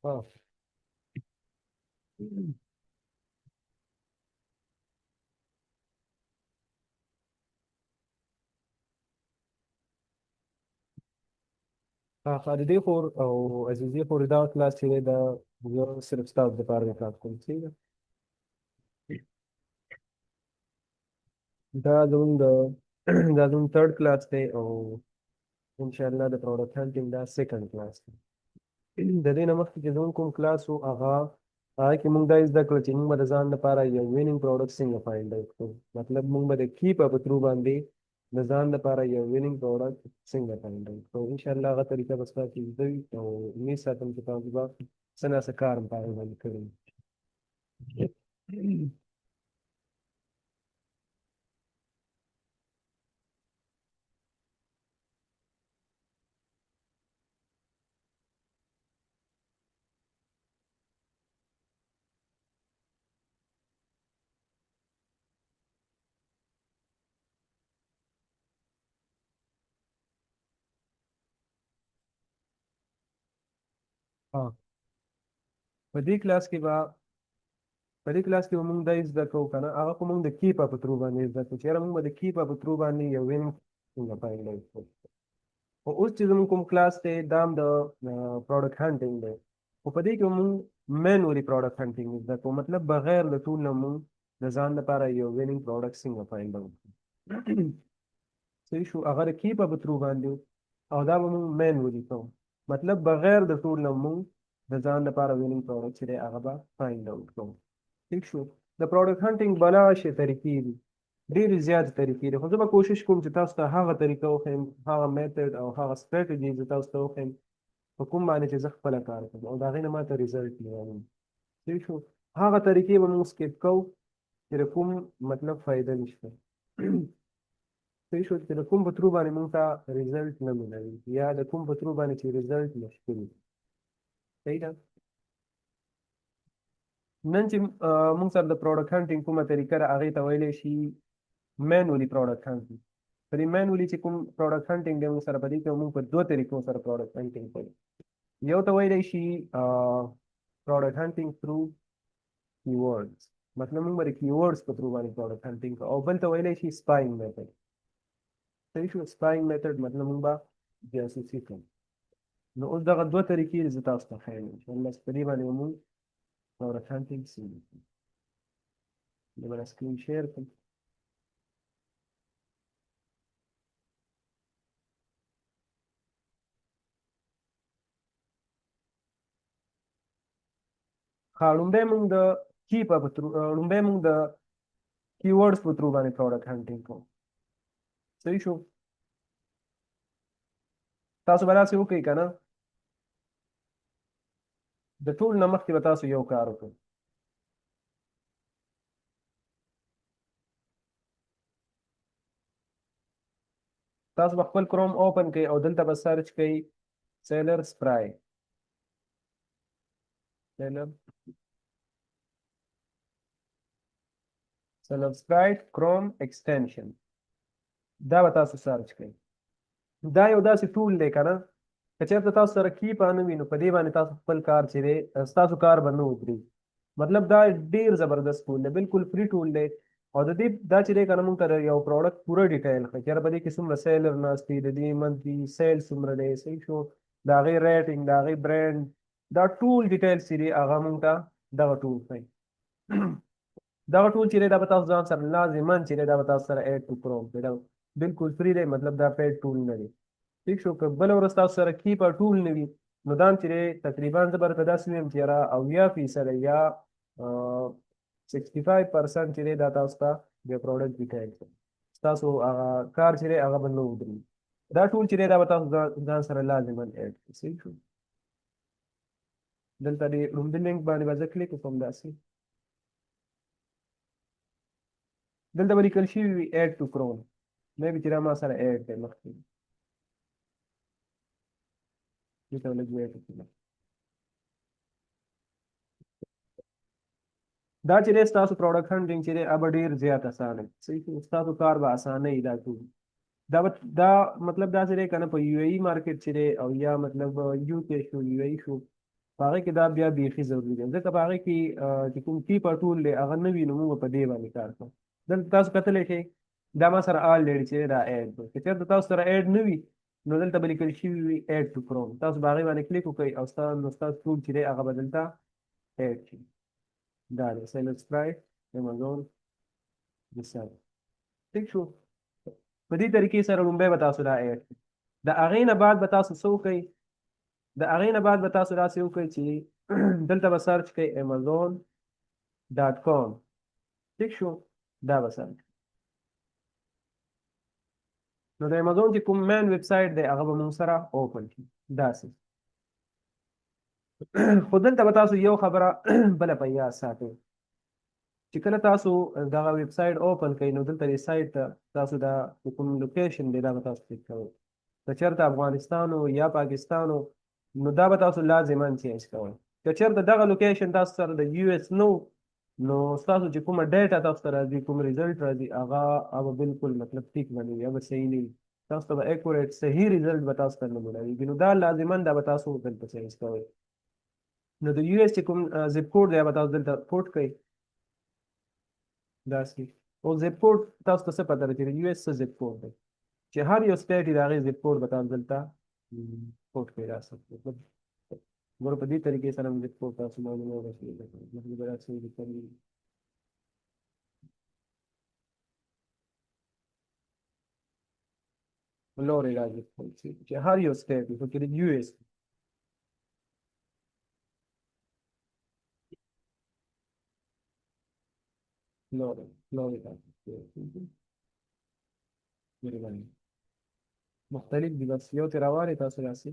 اه. हाँ दे خور او عزیزي خور دا کلاس چې دی دا یو صرف ستاسو لپاره دی کلاس کوم ٹھیک ده. دا زموږ د دا زموږ تھرډ کلاس دی او ان شاء الله د پروډکټ هانټینګ دا سیکنډ کلاس دی. د دې نه مخکې چې زموږ کوم کلاس و هغه کې موږ دا زده کړل چې موږ به د ځان لپاره یو وینینګ پروډکټ څنګه فایند اوټ کړو. مطلب موږ به د کی په تھرو باندې د ځان لپاره یو وینینګ پروډکټ څنګه فایند اوټ کړو. ان شاء الله هغه طریقه به ستاسو زده وي او امید ساتم چې تاسو به څه نه څه کار هم په هغې باندې کړی وي. ها په دې کلاس کې به موږ دا زده کوو که نه هغه خو موږ د کی په تھرو باندې زده کوو چې یاره موږ به د کی په تھرو باندې یو وینینګ څنګه فایند اوټ کړو. خو اوس چې زموږ کوم کلاس دی دا هم د پروډکټ هانټینګ دی. خو په دې کې موږ مینولي پروډکټ هانټینګ زده کوو. مطلب بغیر له ټول نه موږ د ځان لپاره یو وینینګ پروډکټ څنګه فایند اوټ کړو. صحیح شو. هغه د کی په تھرو باندې او دا به موږ مینولي کوو. مطلب بغیر د ټول نه موږ د ځان لپاره وینینګ پروډکټ چې دی هغه به فایند اوټ کوو. ٹھیک شو. د پروډکټ هانټینګ بلا شي طریقې دي، ډېرې زیاتې طریقې دي. خو زه به کوشش کوم چې تاسو ته هغه طریقه وښیم، هغه میتھډ او هغه سټریټجي زه تاسو ته وښیم په کوم باندې چې زه خپله کار کوم او د هغې نه ماته ریزلټ میلوي. ٹھیک شو. هغه طریقې به موږ سکیپ کوو چې د کوم مطلب فایده نشته. صحیح شو. چې د کوم په تھرو باندې موږ ته ریزلټ نه میلوي یا د کوم په تھرو باندې چې ریزلټ مشکل وي. صحیح ده. نن چې موږ سره د پروډکټ هانټینګ کومه طریقه ده هغې ته ویلی شي مینولي پروډکټ هانټینګ. په دې مینولي چې کوم پروډکټ هانټینګ دی موږ سره په دې کې موږ په دوه طریقو سره پروډکټ هانټینګ کوو. یو ته ویلی شي پروډکټ هانټینګ تھرو کیورډز. مطلب موږ به د کیورډز په تھرو باندې پروډکټ هانټینګ کوو. او بل ته ویلی شي سپاینګ میتھډ. صحیح شو. سپاینګ میتھډ مطلب موږ به جاسوسي کوو. نو اوس دغه دوه طریقې زه تاسو ته ښیم انشاءالله چې په دې باندې به موږ پروډکټ هانټینګ څنګه کوو. زه به سکرین شیر کړم. ښه لومړی موږ د کی په تھرو لومړی موږ د کیورډز په تھرو باندې پروډکټ هانټینګ کوو. صحیح شو. تاسو به داسې وکړئ که نه د ټول نه مخکې به تاسو یو کار وکړئ. تاسو به خپل کروم اوپن کړئ او دلته به سرچ کړئ سیلر سپرای. سیلر سپرای کروم ایکسټنشن دا به تاسو سرچ کړئ. دا یو داسې ټول دی که نه که چېرته تاسو سره کی په نه وي نو په دې باندې تاسو خپل کار چې دی ستاسو کار به نه ودرېږي. مطلب دا ډېر زبردست ټول دی، بالکل فری ټول دی. او د دې دا چې دی که نه موږ ته یو پروډکټ پوره ډیټیل ښه چېرې په دې کې څومره سیلر ناست دي، د دې منتلي سیل څومره دی. صحیح شو. د هغې ریټینګ، د هغې برانډ، دا ټول ډیټیل چې دی هغه موږ ته دغه ټول ښایي. دغه ټول چې دی دا به تاسو ځان سره لازما چې دی دا به تاسو سره ایډ ټو کروم دی. دا بالکل فری دی. مطلب دا پیډ ټول نه دی. ٹھیک شو. که بله ورځ تاسو سره کی په ټول نه وي نو دا هم چې دی تقریبا زه به درته داسې ویم چې یاره 80% یا 65% چې دی دا تاسو ته د پروډکټ ډیټیل دی. ستاسو هغه کار چې دی هغه به نه ودرېږي. دا ټول چې دی دا به تاسو ځان سره لازما ایډ کړئ. صحیح شو. دلته د لومړي لینک باندې به زه کلیک وکړم. داسې دلته به لیکل شوي وي ایډ ټو کروم. مې بي چې دا ما سره ایډ دی مخکې. دلته به لږ ویټ وکړم. دا چې دی ستاسو پروډکټ هانټینګ چې دی هغه به ډېر زیات اسانه وي. صحیح شو. ستاسو کار به اسانه وي. دا ټول دا مطلب داسې دی که نه په یو ای مارکیټ چې دی او یا مطلب یو کې شو یو ای شو هغه کې دا بیا بیخي ضروري دی ځکه په هغه کې چې کوم کیپر ټول دی هغه نه وي نو موږ په دې باندې کار کوو دلته تاسو کتلی شئ دا ما سره آلریډي چې دا اډ دی که چېرته تاسو سره اډ نه وي نو دلته به لیکل شوي وي اډ ټو کروم تاسو به هغې باندې کلیک وکړئ او ستاسو ټول چې دی هغه به دلته اډ شي دا دی سیلز پرایس امازون ریسایل ٹھیک شو په دې طریقې سره لومبی به تاسو دا اډ کړئ د هغې نه بعد به تاسو څه وکئ د هغې نه بعد به تاسو داسې وکړئ چې دلته به سرچ کړئ امازون ډاټ کام ٹھیک شو دا به سرچ نو د امازون چې کوم مین ویب سایټ دی هغه به موږ سره اوپن کړي داسې خو دلته به تاسو یو خبره بله په یاد ساتئ چې کله تاسو دغه ویب سایټ اوپن کړئ نو دلته دې سایټ ته تاسو دا کوم لوکیشن دی دا به تاسو کلیک کوئ که چېرته افغانستان یا پاکستان نو دا به تاسو لازما چینج کوئ که چېرته دغه لوکیشن تاسو سره د یو اس نو نو ستاسو چې کومه ډیټا تاسو ته راځي کوم ریزلټ راځي هغه به بالکل مطلب ټیک نه وي یا به صحیح نه وي تاسو ته به اکوریټ صحیح ریزلټ به تاسو ته نه ملاویږي نو دا لازما دا به تاسو دلته چینج کوئ نو د یو اس چې کوم زپ کوډ دی به تاسو دلته پورټ کړئ داسې او زپ کوډ تاسو ته څه پته ده چې د یو اس څه زپ کوډ دی چې هر یو سټیټ د هغې زپ کوډ به تاسو دلته پورټ کړئ داسې مطلب ګوره په دې طریقې سره زپ کوډ تاسو معلومه ورسېږي مطلب به داسې لیکلي لورې راځي چې هر یو سټیټ وي خو چې د یو اس لورې راځي مختلف دي بس یو ترې راوالئ تاسو داسې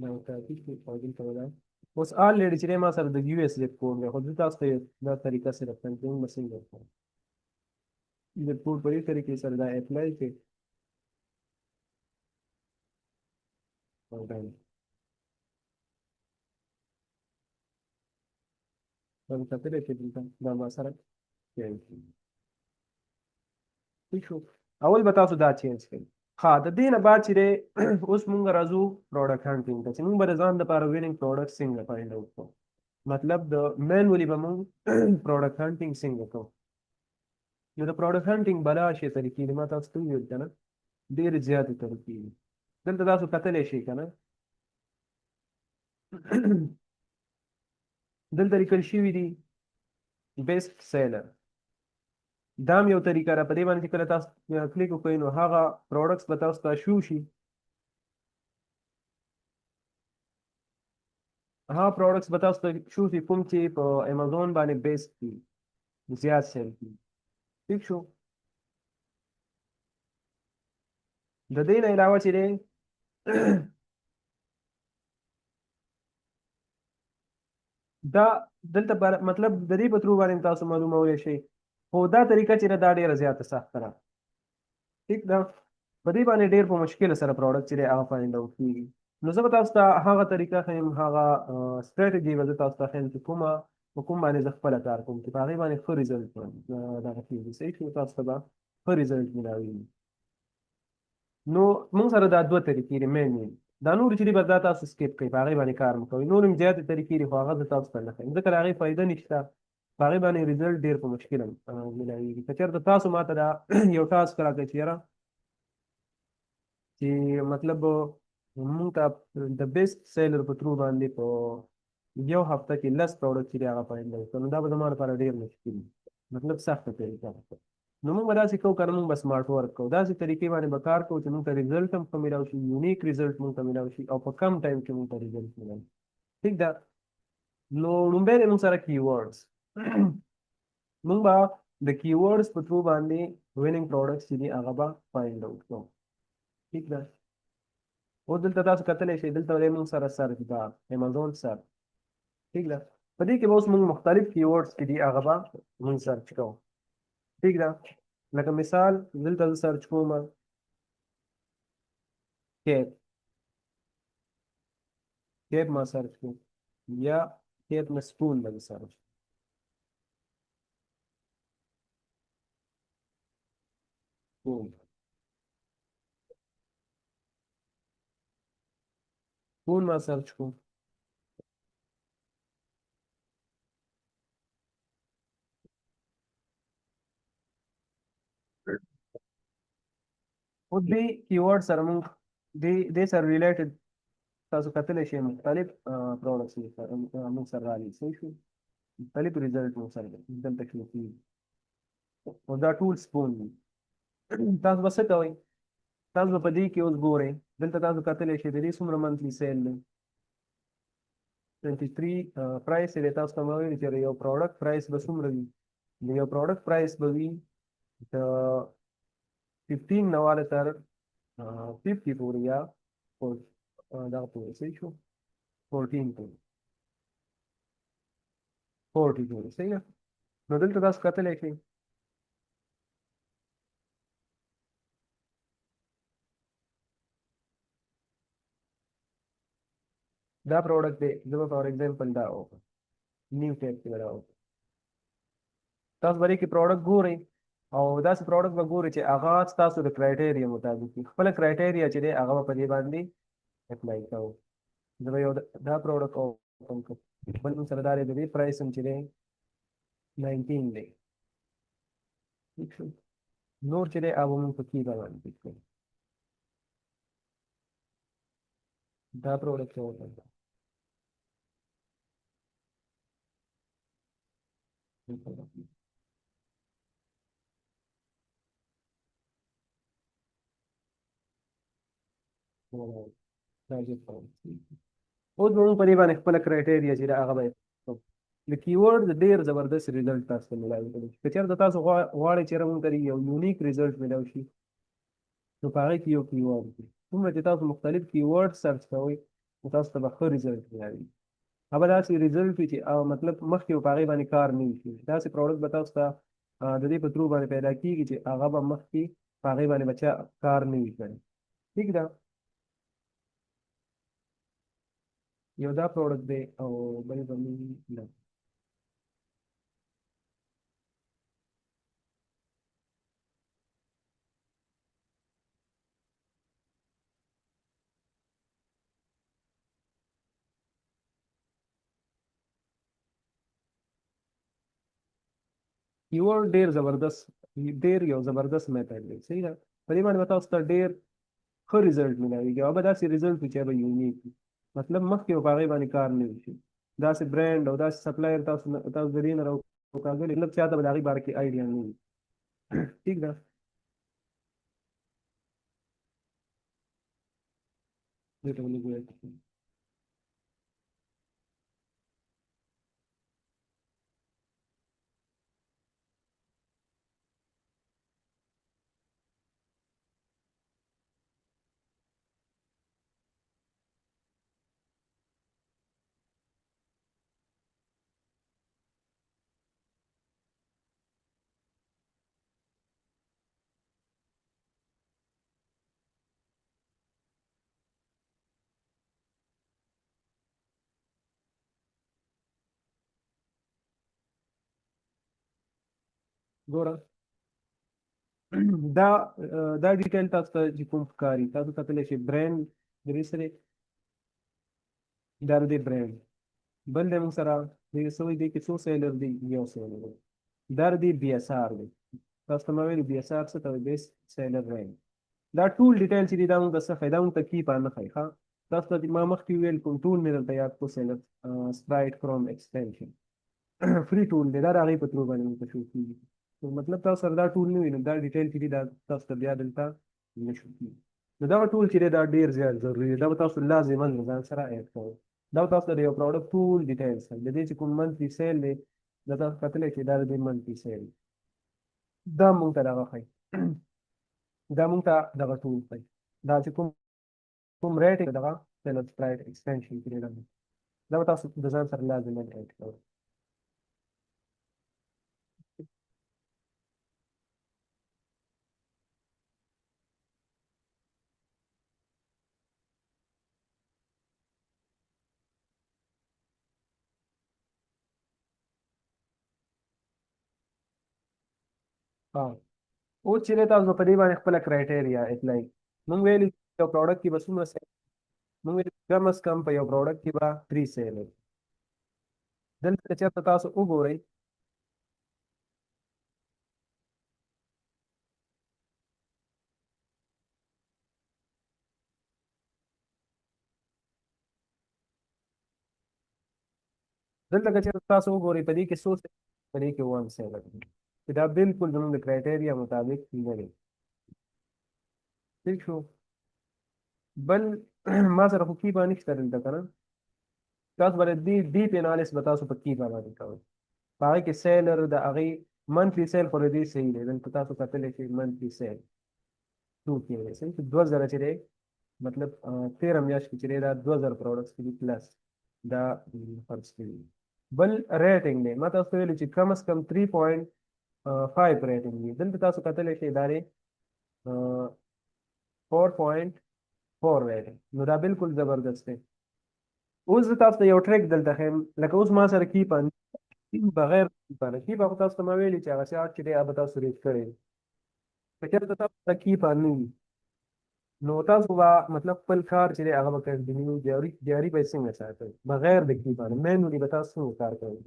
دا تحقیق کوي او دلته به دا اوس آلریډي چې دی ما سره د یو اس زپ کوډ دی خو زه تاسو ته دا طریقه سره ښیم چې موږ به څنګه وکړو زپ کوډ په دې طریقې سره دا اپلای کړئ او دا دا کتلی شئ دلته دا ما سره چینج کړي ٹھیک شو اول به تاسو دا چینج کړئ ها د دې نه بعد چې دی اوس مونږ راځو پروډکټ هانټینګ ته چې مونږ به د ځان دپاره وینینګ پروډکټ څنګه فایند اوټ کړو مطلب د مینولي به مونږ پروډکټ هانټینګ څنګه کوو نو د پروډکټ هانټینګ بلا شي طریقې دي ما تاسو ته وویل که نه ډېرې زیاتې طریقې دي دلته تاسو کتلی شئ که نه دلته لیکل شوي دي بیسټ سیلر دا هم یو طریقه ده په دې باندې چې کله تاسو کلیک وکړئ نو هغه پروډکټس به تاسو ته شو شي هغه پروډکټس به تاسو ته شو شي کوم چې په امازون باندې بیسټ دي زیات سیل کېږي ٹھیک شو د دې نه علاوه چې دی دا دلته مطلب د دې په ترو باندې تاسو معلومولی شئ خو دا طریقه چې ده دا ډېره زیاته سخته ده ټیک ده په دې باندې ډېر په مشکل سره پروډکټ چې دی هغه فایند اوټ کېږي نو زه به تاسو ته هغه طریقه ښیم هغه سټراتیجي به زه تاسو ته ښیم چې کومه په کوم باندې زه خپله کار کوم چې په هغې باندې ښه ریزلټ دغه کېږي صحیح شو تاسو ته به ښه ریزلټ ملاویږي نو موږ سره دا دوه طریقې دي مین دا نور چې دي بس دا تاسو سکیپ کوئ په هغې باندې کار مه کوئ نور هم زیاتې طریقې دي خو هغه زه تاسو ته نه ښیم ځکه د هغې فایده نشته په هغې باندې ریزلټ ډېر په مشکله ملاویږي که چېرته تاسو ما ته دا یو ټاسک راکړئ چې یاره چې مطلب مونږ ته د بیسټ سیلر په ترو باندې په یو هفته کې لس پروډکټ چې دی هغه فایند اوټ کړو نو دا به زما لپاره ډېر مشکل وي مطلب سخته طریقه ده نو موږ به داسې کوو که نه موږ به سمارټ ورک کوو داسې طریقې باندې به کار کوو چې موږ ته ریزلټ هم ښه میلاو شي یونیک ریزلټ موږ ته میلاو شي او په کم ټایم کې موږ ته ریزلټ میلاو شي ټیک ده نو لومبی دی موږ سره کیورډز موږ به د کیورډز په ترو باندې وینینګ پروډکټس چې دي هغه به فایند اوټ کوو ٹھیک ده اوس دلته تاسو کتلی شئ دلته دی موږ سره سرچ دا امازون سرچ ٹھیک ده په دې کې به اوس موږ مختلف کیورډز چې دي هغه به موږ سرچ کوو ٹھیک ده لکه مثال دلته زه سرچ کوم کیپ ما سرچ کوم یا کیپ نه سپون به زه سرچ کوم فون ما سرچ کوم. او دې کیورډ سره موږ دې سره ریلیټډ تاسو کتلی شئ مختلف پروډکټس موږ سره راغلي صحیح شو. مختلف ریزلټ موږ سره دلته شو کېږي او دا ټول سپون دي. تاسو به څه کوئ؟ تاسو به په دې کې اوس ګورئ دلته تاسو کتلی شئ د دې څومره منتلي سیل دی 23 پرایس دی. تاسو ته مې ویلي چې د یو پروډکټ پرایس به څومره وي. د یو پروډکټ پرایس به وي د 15 نه واله تر 50 پورې یا دغه پورې صحیح شو 14 پورې 40 پورې صحیح ده. نو دلته تاسو کتلی شئ دا پروډکټ دی. زه به فار ایگزامپل دا وکړم نیو ټیب کې به دا وکړم. تاسو به دې کې پروډکټ ګورئ او داسې پروډکټ به ګورئ چې هغه ستاسو د کرایټیریا مطابق وي. خپله کرایټیریا چې دی هغه به په دې باندې اپلای کوو. زه به یو دا پروډکټ اوپن کړم. بل موږ سره دا دی د دې پرایس هم چې دی 19 دی. ٹھیک شو. نور چې دی هغه موږ په کې باندې پک کوو. دا پروډکټ اوپن کړم. اوس به موږ په دې باندې خپله کرایټیریا چې ده هغه به د کیورډ ډېر زبردست ریزلټ تاسو ته میلاوي کوي. که چېرته تاسو غواړئ چې موږ ته یو یونیک ریزلټ میلاو شي نو په هغې کې یو کیورډ دی. څومره چې تاسو مختلف کیورډ سرچ کوئ نو تاسو ته به ښه ریزلټ میلاوي. هغه به داسې ریزلټ وي چې مطلب مخکې به په هغې باندې کار نه وي شوی. داسې پروډکټ به تاسو ته د دې په ترو باندې پیدا کېږي چې هغه به مخکې په هغې باندې به چا کار نه وي کړی. ټیک ده. یو دا پروډکټ دی او بل به مې نه. کیورډ ډېر زبردست ډېر یو زبردست میتھډ دی صحیح ده. په دې باندې به تاسو ته ډېر ښه ریزلټ میلاویږي او به داسې ریزلټ وي چې به یونیک وي. مطلب مخکې به په هغې باندې کار نه وي شوی. داسې برانډ او داسې سپلایر تاسو د دې نه راوکاږلي مطلب چاته به د هغې باره کې آیډیا نه وي. ټیک ده. دې ته ولې ګویا کړو. ګوره دا دا ډیټیل تاسو ته چې کوم ښکاري تاسو کتلی شئ برانډ د دې سره دا د دې برانډ بل دی موږ سره دې څه وایي دې کې څو سیلر دی یو سیلر دی. دا د دې بي اس آر دی. تاسو ته مې ویلي بي اس آر څه ته وایي بیسټ سیلر رینک. دا ټول ډیټیل چې دی دا موږ ته څه ښایي دا موږ ته کی په نه ښایي. ښه تاسو ته ما مخکې ویل کوم ټول مې دلته یاد کړو سیلر سپرایټ کروم ایکسټینشن فری ټول دی دا د هغې په ترو باندې موږ ته شو کېږي. مطلب تاسو سره دا ټول نه وي نو دا ډیټیل چې دی دا تاسو ته بیا دلته نه شو کېږي. نو دغه ټول چې دی دا ډېر زیات ضروري دی. دا به تاسو لازما له ځان سره ایډ کوئ. دا به تاسو ته د یو پروډکټ ټول ډیټیلز ښایي. د دې چې کوم منتلي سیل دی دا تاسو کتلی شئ دا د دې منتلي سیل دا موږ ته دغه ښایي. دا موږ ته دغه ټول ښایي. دا چې کوم ریټ دغه سیلر سپرایټ ایکسټینشن کې دی دا به تاسو د ځان سره لازما ایډ کوئ. ها اوس چې دی تاسو به په دې باندې خپله کرایټیریا اپلای. موږ ویلي یو پروډکټ کې به څومره موږ کم از کم په یو پروډکټ کې به 3 سیل وي. دلته که چېرته تاسو وګورئ دلته که چېرته تاسو وګورئ په دې کې څو سیل په دې کې 1 سیل دی چې دا بالکل زموږ د کرایټیریا مطابق نه دی. ٹھیک شو. بل ما سره خو کیبا نشته دلته که نه تاسو به ډیپ انالیس به تاسو په کیبا باندې کوئ. په هغې کې سیلر د هغې منتلي سیل خو د دې صحیح دی. دلته تاسو کتلی شئ منتلي سیل 2 کې دی صحیح چې 2000 چې دی مطلب 13 میاشت کې چې دی دا 2000 پروډکټس کې دي پلس دا خرڅ کړي. بل ریټینګ دی ما تاسو ته ویلي چې کم از کم 3.5 ریټینګ دی. دلته تاسو کتلی شئ دا دی 4.4 ریټینګ نو دا بالکل زبردست دی. اوس زه تاسو ته یو ټریک دلته ښیم لکه اوس ما سره کیپا بغیر کیپا خو تاسو ته ما ویلي چې هغه شاټ چې دی هغه به تاسو ریډ کړی دی. که چېرته تاسو سره کیپا نه وي نو تاسو به مطلب خپل کار چې دی هغه به کنټینیو جاري به یې څنګه ساتئ بغیر د کیپا نه مینولي به تاسو څنګه کار کوئ.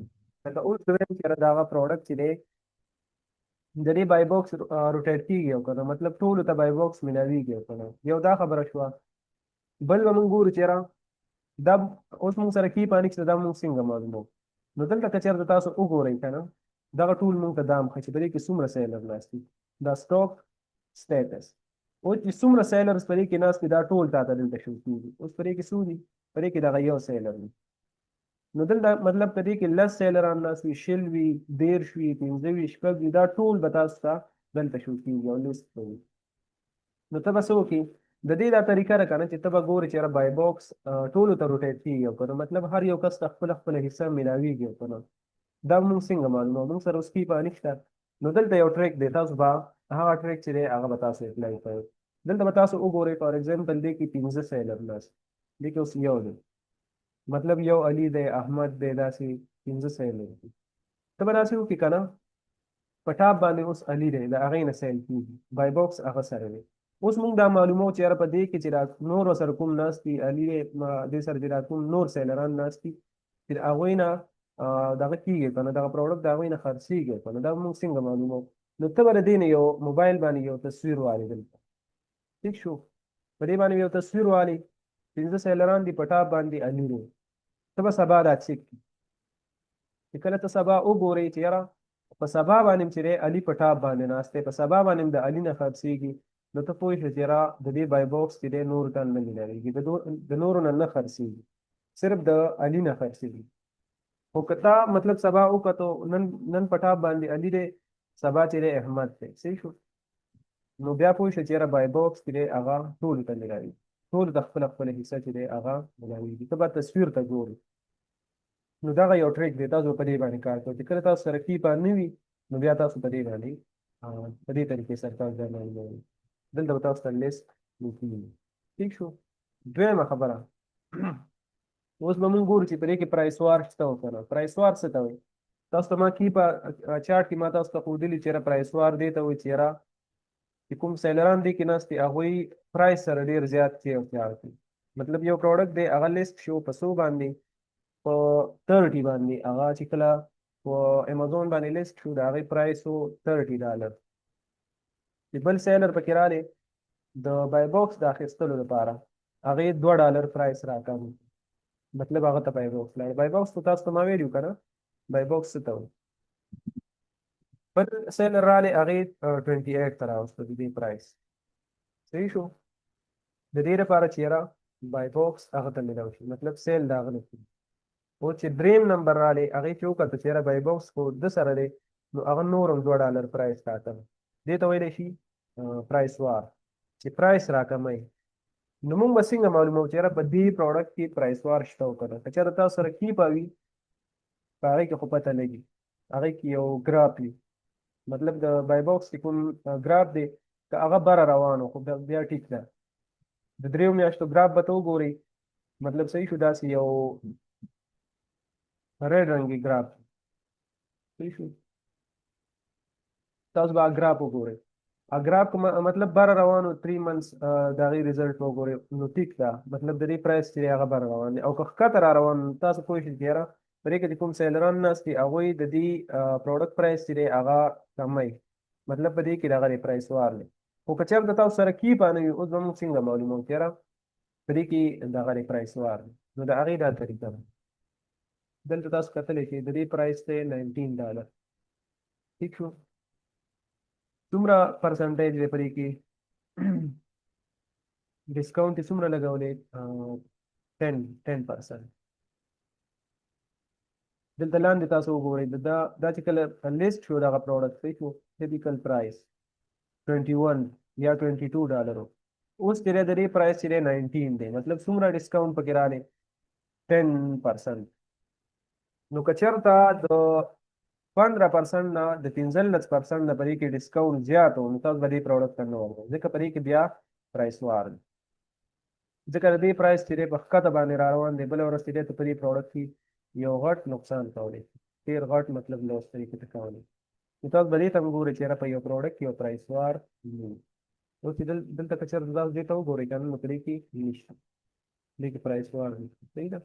لکه اوس زه وایم چې د هغه پروډکټ چې دی د دې بای باکس روټیټ کېږي او که نه مطلب ټولو ته بای باکس ملاویږي او که نه یو دا خبره شوه. بل به مونږ ګورو چېرې دا اوس مونږ سره کیپا نشته دا مونږ څنګه معلومو. نو دلته که چېرته تاسو وګورئ که نه دغه ټول مونږ ته دا مښه چې په دې کې څومره سیلر ناست دي دا سټاک سټیټس. اوس چې څومره سیلرز په دې کې ناست دي دا ټول تا ته دلته شو کېږي. اوس په دې کې څو دي په دې کې دغه یو سیلر دی. نو دلته مطلب په دې کې لس سیلران ناست وي 20 وي 13 وي 15 وي 6 وي دا ټول به تاسو ته دلته شو کېږي او لیست کوي. نو ته به څه وکړې د دې دا طریقه ده که نه چې ته به ګورې چې یاره بای باکس ټولو ته روټیټ کېږي او که نه مطلب هر یو کس ته خپله خپله حصه میلاویږي او که نه دا مونږ څنګه معلوموو. مونږ سره اوس کیپا نشته نو دلته یو ټریک دی تاسو به هغه ټریک چې دی هغه به تاسو اپلای کوئ. دلته به تاسو وګورئ فار ایگزامپل دې کې 15 سیلر ناست دې کې اوس یو دی مطلب یو علي دی احمد دی داسې 15 سیلر دي. ته به داسې وکړې که نه په ټاپ باندې اوس علي دی د هغې نه سیل کېږي بای باکس هغه سره دی. اوس مونږ دا معلوموو چې یاره په دې کې چې دا نور ورسره کوم ناست دي علي دی دې سره چې دا کوم نور سیلران ناست دي چې د هغوی نه دغه کېږي که نه دغه پروډکټ د هغوی نه خرڅېږي که نه دا مونږ څنګه معلوموو. نو ته به د دې نه یو موبایل باندې یو تصویر والې دلته ٹھیک شو. په دې باندې یو تصویر والې 15 سیلران دي په ټاپ باندې علي دی. ته به سبا دا چیک کړي چې کله ته سبا وګورئ چې یاره په سبا باندې چې دی علي په ټاپ باندې ناست دی په سبا باندې د علي نه خرڅېږي نو ته پوه شې چې یاره د دې بای باکس چې دی نورو ته نه میلاویږي د نورو نه خرڅېږي صرف د علي نه خرڅېږي. خو که تا مطلب سبا وکتو نن په ټاپ باندې علي دی سبا چې دی احمد دی صحیح شو. نو بیا پوه شو چې یاره بای باکس چې دی هغه ټولو ته میلاویږي ټولو ته خپله خپله حصه چې دی هغه میلاویږي. ته به تصویر ته ګورې نو دغه یو ټریک دی تاسو په دې باندې کار کوئ چې کله تاسو سره کیپا نه وي نو بیا تاسو په دې باندې په دې طریقې سره تاسو ځان معلوموئ. دلته به تاسو ته لیست لیکلي ٹھیک شو. دویمه خبره اوس به مونږ ګورو چې په دې کې پرایس وار شته او که نه. پرایس وار څه ته وایي تاسو ته ما کیپا چارټ کې ما تاسو ته ښودلي چې یاره پرایس وار دې ته وایي چې یاره چې کوم سیلران دي کې ناست دي هغوی پرایس سره ډېر زیات کې او تیار کړي. مطلب یو پروډکټ دی هغه لیست شو په څو باندې په 30 باندې هغه چې کله په امازون باندې لیست شو د هغې پرایس و $30 چې بل سیلر پکې رالی د بای باکس د اخیستلو لپاره هغې $2 پرایس راکم مطلب هغه ته بای باکس لاړ. بای باکس خو تاسو ته ما ویلي که نه بای باکس څه ته وایي. بل سیلر رالی هغې 28 ته راوسته د دې پرایس صحیح شو. د دې لپاره چې یاره بای باکس هغه ته میلاو شي مطلب سیل د هغه نه کېږي. اوس چې دریم نمبر رالی هغې چې وکتل چې یاره بای باکس خو ده سره دی نو هغه نور هم $2 پرایس راکم دې ته ویلی شي پرایس وار چې پرایس راکموي. نو مونږ به څنګه معلوموو چې یاره په دې پروډکټ کې پرایس وار شته او که نه. که چېرته تاسو سره کیپا وي په هغې کې خو پته لګي هغې کې یو ګراف وي مطلب د بای باکس چې کوم ګراف دی که هغه بره روان خو بیا ټیک ده. د 3 میاشتو ګراف به ته وګورئ مطلب صحیح شو داسې یو ریډ رنګي ګراف صحیح شو. تاسو به ګراف وګورئ اگر کوم مطلب بار روانو 3 months دا غي ريزلټ وګورئ نو ټیک ده مطلب د دې پرایس چې هغه بار روان دی او که ښکته را روان تاسو کوی شئ کېره پرې کې چې کوم سیلران ناست دي هغوی د دې پروډکټ پرایس چې دی هغه کموي مطلب په دې کې دغه پرایس وار دی خو که چېرته تاسو سره کی پانه وي اوس به موږ څنګه معلوموو کېره په دې کې دغه پرایس وار دی نو د هغې دا طریقه ده دلته تاسو کتلی چې د دې پرایس دی $19 ٹھیک شو څومره پرسنټیج دی په دې کې ډسکاونټ یې څومره لګولی 10% دلته لاندې تاسو وګورئ دا چې کله لیست شو دغه پروډکټ صحیح شو ټیپیکل پرایس 21 یا $22 اوس چې دی د دې پرایس چې دی 19 دی مطلب څومره ډسکاونټ پکې راغلی 10%. نو که چېرته د 15% نه د 15% نه په دې کې ډسکاونټ زیات و نو تاسو به دې پروډکټ ته نه ورغئ ځکه په دې کې بیا پرایس وار دی ځکه د دې پرایس چې دی په ښکته باندې را روان دی بله ورځ چې دی ته په دې پروډکټ کې یو غټ نقصان کولی ډېر غټ مطلب لوس طریقې ته کولی نو تاسو به دې ته وګورئ چې یاره په یو پروډکټ کې یو پرایس وار نه وي اوس چې دلته که چېرته تاسو دې ته وګورئ که نه نو په دې کې نشته دې کې پرایس وار نشته صحیح ده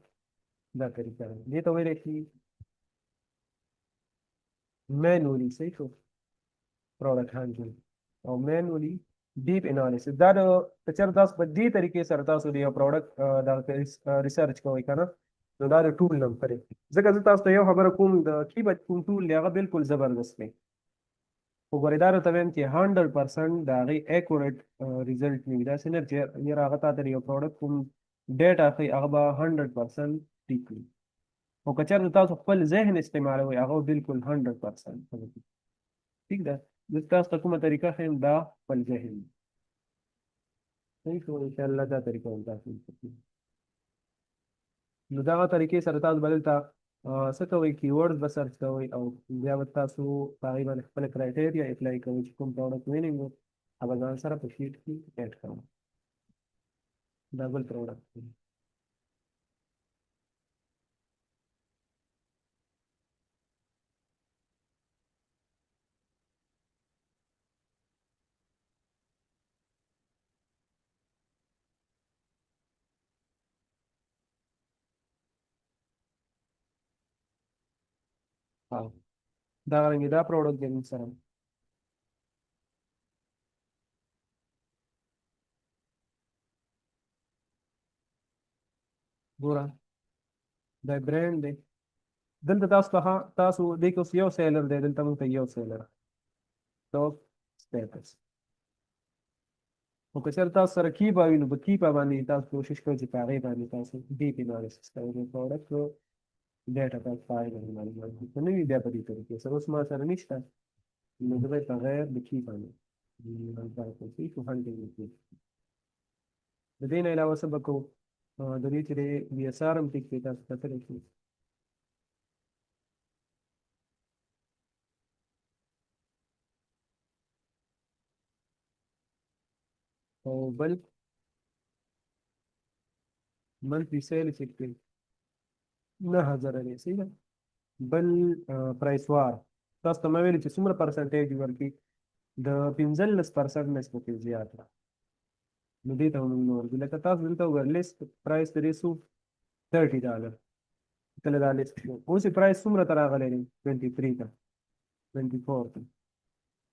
دا طریقه ده دې ته ویلی شي مینولی صحیح شو پروډکټ هانډل او مینولی ډیپ انالیسس دا د که چېرته تاسو په دې طریقې سره تاسو د یو پروډکټ د ریسرچ کوئ که نه نو دا د ټول نمبر دی ځکه زه تاسو ته یو خبره کوم د کیبت کوم ټول دی هغه بالکل زبردست دی خو ګورئ دا راته وایم چې 100% د هغې اکورېټ ریزلټ نه وي داسې نه چې یاره هغه تا ته د یو پروډکټ کوم ډیټا ښایي هغه به 100% ټیک وي خو که چېرته تاسو خپل ذهن استعمالوئ هغه بالکل 100% ټیک ده زه تاسو ته کومه طریقه ښیم دا خپل ذهن صحیح شو انشاءالله دا طریقه هم تاسو نو دغه طریقې سره تاسو به دلته څه کوئ کیورډز به سرچ کوئ او بیا به تاسو په هغې باندې خپله کرایټیریا اپلای کوئ چې کوم پروډکټ وینینګ و هغه به ځان سره په شیټ کې ایډ کوم دا بل پروډکټ دی دا رنګې دا پروډکټ دی موږ سره ګوره دا برانډ دی دلته تاسو دې کې اوس یو سیلر دی دلته موږ ته یو سیلر ټاپ سټیټس خو که چېرته تاسو سره کیپا وي نو په کیپا باندې تاسو کوشش کوئ چې په هغې باندې تاسو ډیپ انالیسس کوئ د پروډکټ ډیټا تاسو په هغې باندې معلومات دي که نه وي بیا په دې طریقې سره اوس ما سره نشته نو زه به یې په غیر د کی باندې د دې نه علاوه څه به کوو د دې چې د بي اس آر هم ټیک دی تاسو کتلی شئ او بل منثلي سیل چیک کړئ 9000 دی صحیح ده بل پرایس وار تاسو ته ما ویلي چې څومره پرسنټیج ورکړي د 15% نه پکې زیات ده نو دې ته موږ نه ورځو لکه تاسو دلته وګورئ لیست پرایس د دې څو $30 کله دا لیست شو اوس یې پرایس څومره ته راغلی دی 23 ته 24 ته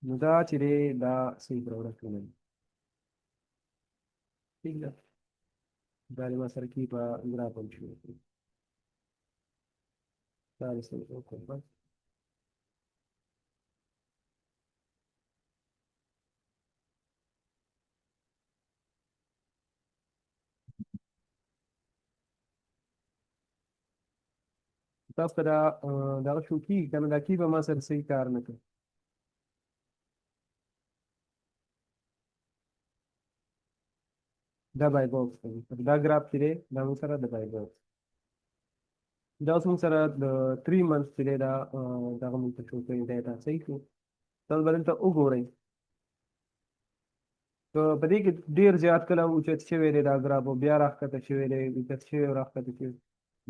نو دا چې دی دا صحیح پروډکټ نه دی ٹھیک ده دا د ما سره کې په ګراف هم شو دا د سره وکړم تاسو ته دغه شو کېږي که نه دا کې به ما سره صحیح کار نه کوي دا بای باکس دی دا ګراف چې دی دا موږ سره د بای باکس دا اوس موږ سره د 3 months چې دی دا دغه موږ ته شو کوي ډیټا صحیح شو تاسو به دلته وګورئ په دې کې ډېر زیات کله اوچت شوی دی دا ګراف او بیا راښکته شوی دی اوچت شوی او راښکته شوی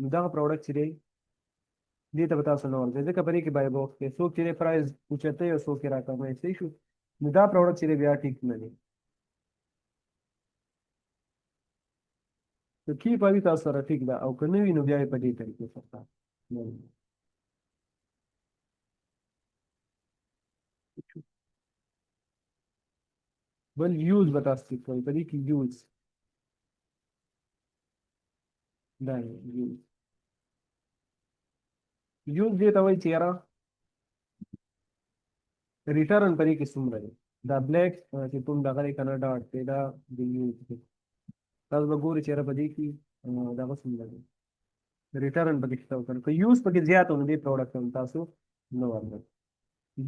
نو دغه پروډکټ چې دی دې ته به تاسو نه ورځئ ځکه په دې کې بای باکس دی څوک چې دی پرایز اوچتوي او څوک یې راکموي صحیح شو نو دا پروډکټ چې دی بیا ټیک نه دی. نو کی په تاسو سره ټیک ده او که نه وي نو بیا یې په دې طریقې سره بل یوز به تاسو ټیک کوئ په دې کې یوز دا یوز یوز دې ته وایي چې یاره ریټرن په دې کې څومره دی. دا بلیک چې کوم دغه دی که نه ډاټ دی دا د یوز دی. تاسو به ګورئ چې یاره په دې کې دغه څومره دی ریټرن پکې شته وکړو که یوز پکې زیات و نو دې پروډکټ هم تاسو نه ورکړئ.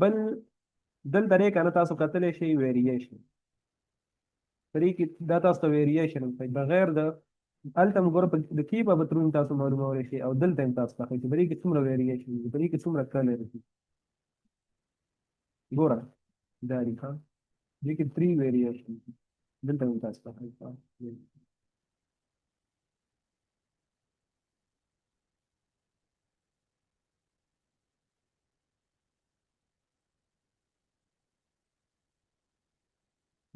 بل دلته دی که نه تاسو کتلی شئ ویریشن په دې کې دا تاسو ته ویریشن ښایي بغیر د هلته هم ګوره د کیپ په ترو تاسو معلومولی شئ او دلته هم تاسو ته ښایي چې په دې کې څومره ویریشن دي په دې کې څومره کلر دي. ګوره دا دي ښه دې کې 3 ویریشن دي دلته هم تاسو ته ښایي.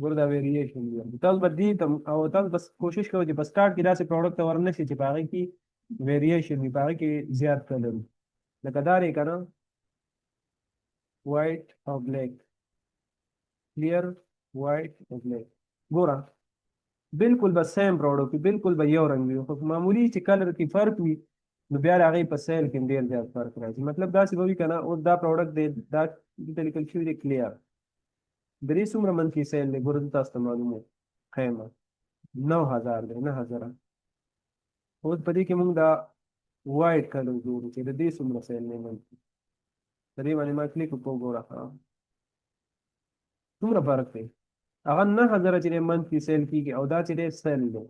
ګوره دا ویریشن دي تاسو به دې ته او تاسو بس کوشش کوئ چې په سټارټ کې داسې پروډکټ ته ورنشئ چې په هغې کې ویریشن وي په هغې کې زیات کلر وي لکه دا دی که نه وایټ او بلیک کلیر وایټ او بلیک. ګوره بالکل به سیم پروډکټ وي بالکل به یو رنګ وي خو معمولي چې کلر کې فرق وي نو بیا د هغې په سیل کې ډېر زیات فرق راځي. مطلب داسې به وي که نه اوس دا پروډکټ دی دا دلته لیکل شوي دی کلیر د دې څومره منفي سیل دی ګوره زه تاسو ته معلوم وم خیمه 9000 دی 9000. اوس په دې کې موږ دا وایټ کلر ګورو چې د دې څومره سیل دی منفي د دې باندې ما کلیک وکړو ګوره څومره فرق دی هغه 9000 چې دی منفي سیل کېږي او دا چې دی سیل دی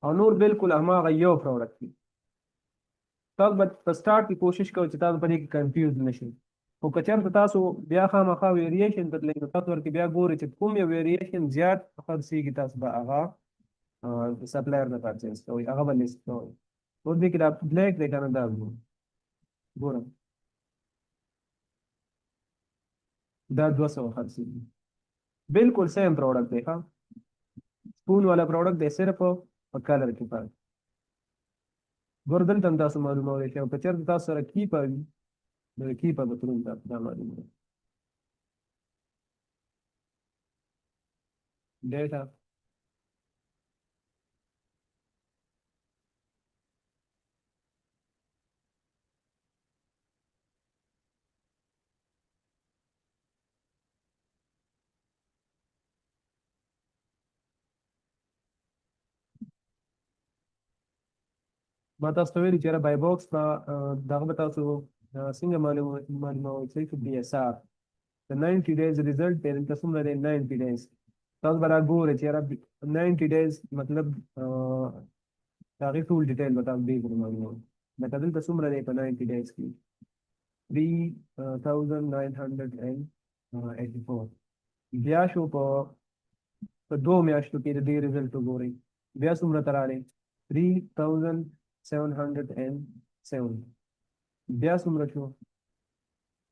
او نور بالکل هماغه یو پروډکټ دی. تاسو به په سټارټ کې کوشش کوئ چې تاسو په دې کې کنفیوز نه شئ خو که چېرته تاسو بیا خامخا ویریشن ته تلئ نو تاسو ورکې بیا ګورئ چې کوم یو ویریشن زیات خرڅېږي تاسو به هغه سپلایر نه پرچیز کوئ هغه به لیست کوئ. اوس دې کې دا بلیک دی که نه دا ګورم دا 200 خرڅېږي بالکل سیم پروډکټ دی ښه سپون والا پروډکټ دی صرف په کلر کې فرق. ګوره دلته هم تاسو معلومولی شئ او که چېرته تاسو سره کیپه وي نو د کیپه په ترو تاسو دا معلوموي ډیټا ما تاسو ته ویلي چې یاره بای باکس به دغه به تاسو څنګه معلوموئ چې بي اس آر د 90 days ریزلټ دی دلته څومره دی 90 days تاسو به را ګورئ چې یاره 90 days مطلب د هغې ټول ډیټیل به تاسو دې پورې معلوموئ لکه دلته څومره دی په 90 days کې 3984 بیا شو په 2 میاشتو کې د دې ریزلټ وګورئ بیا څومره ته راغلی 3707 بیا څومره شو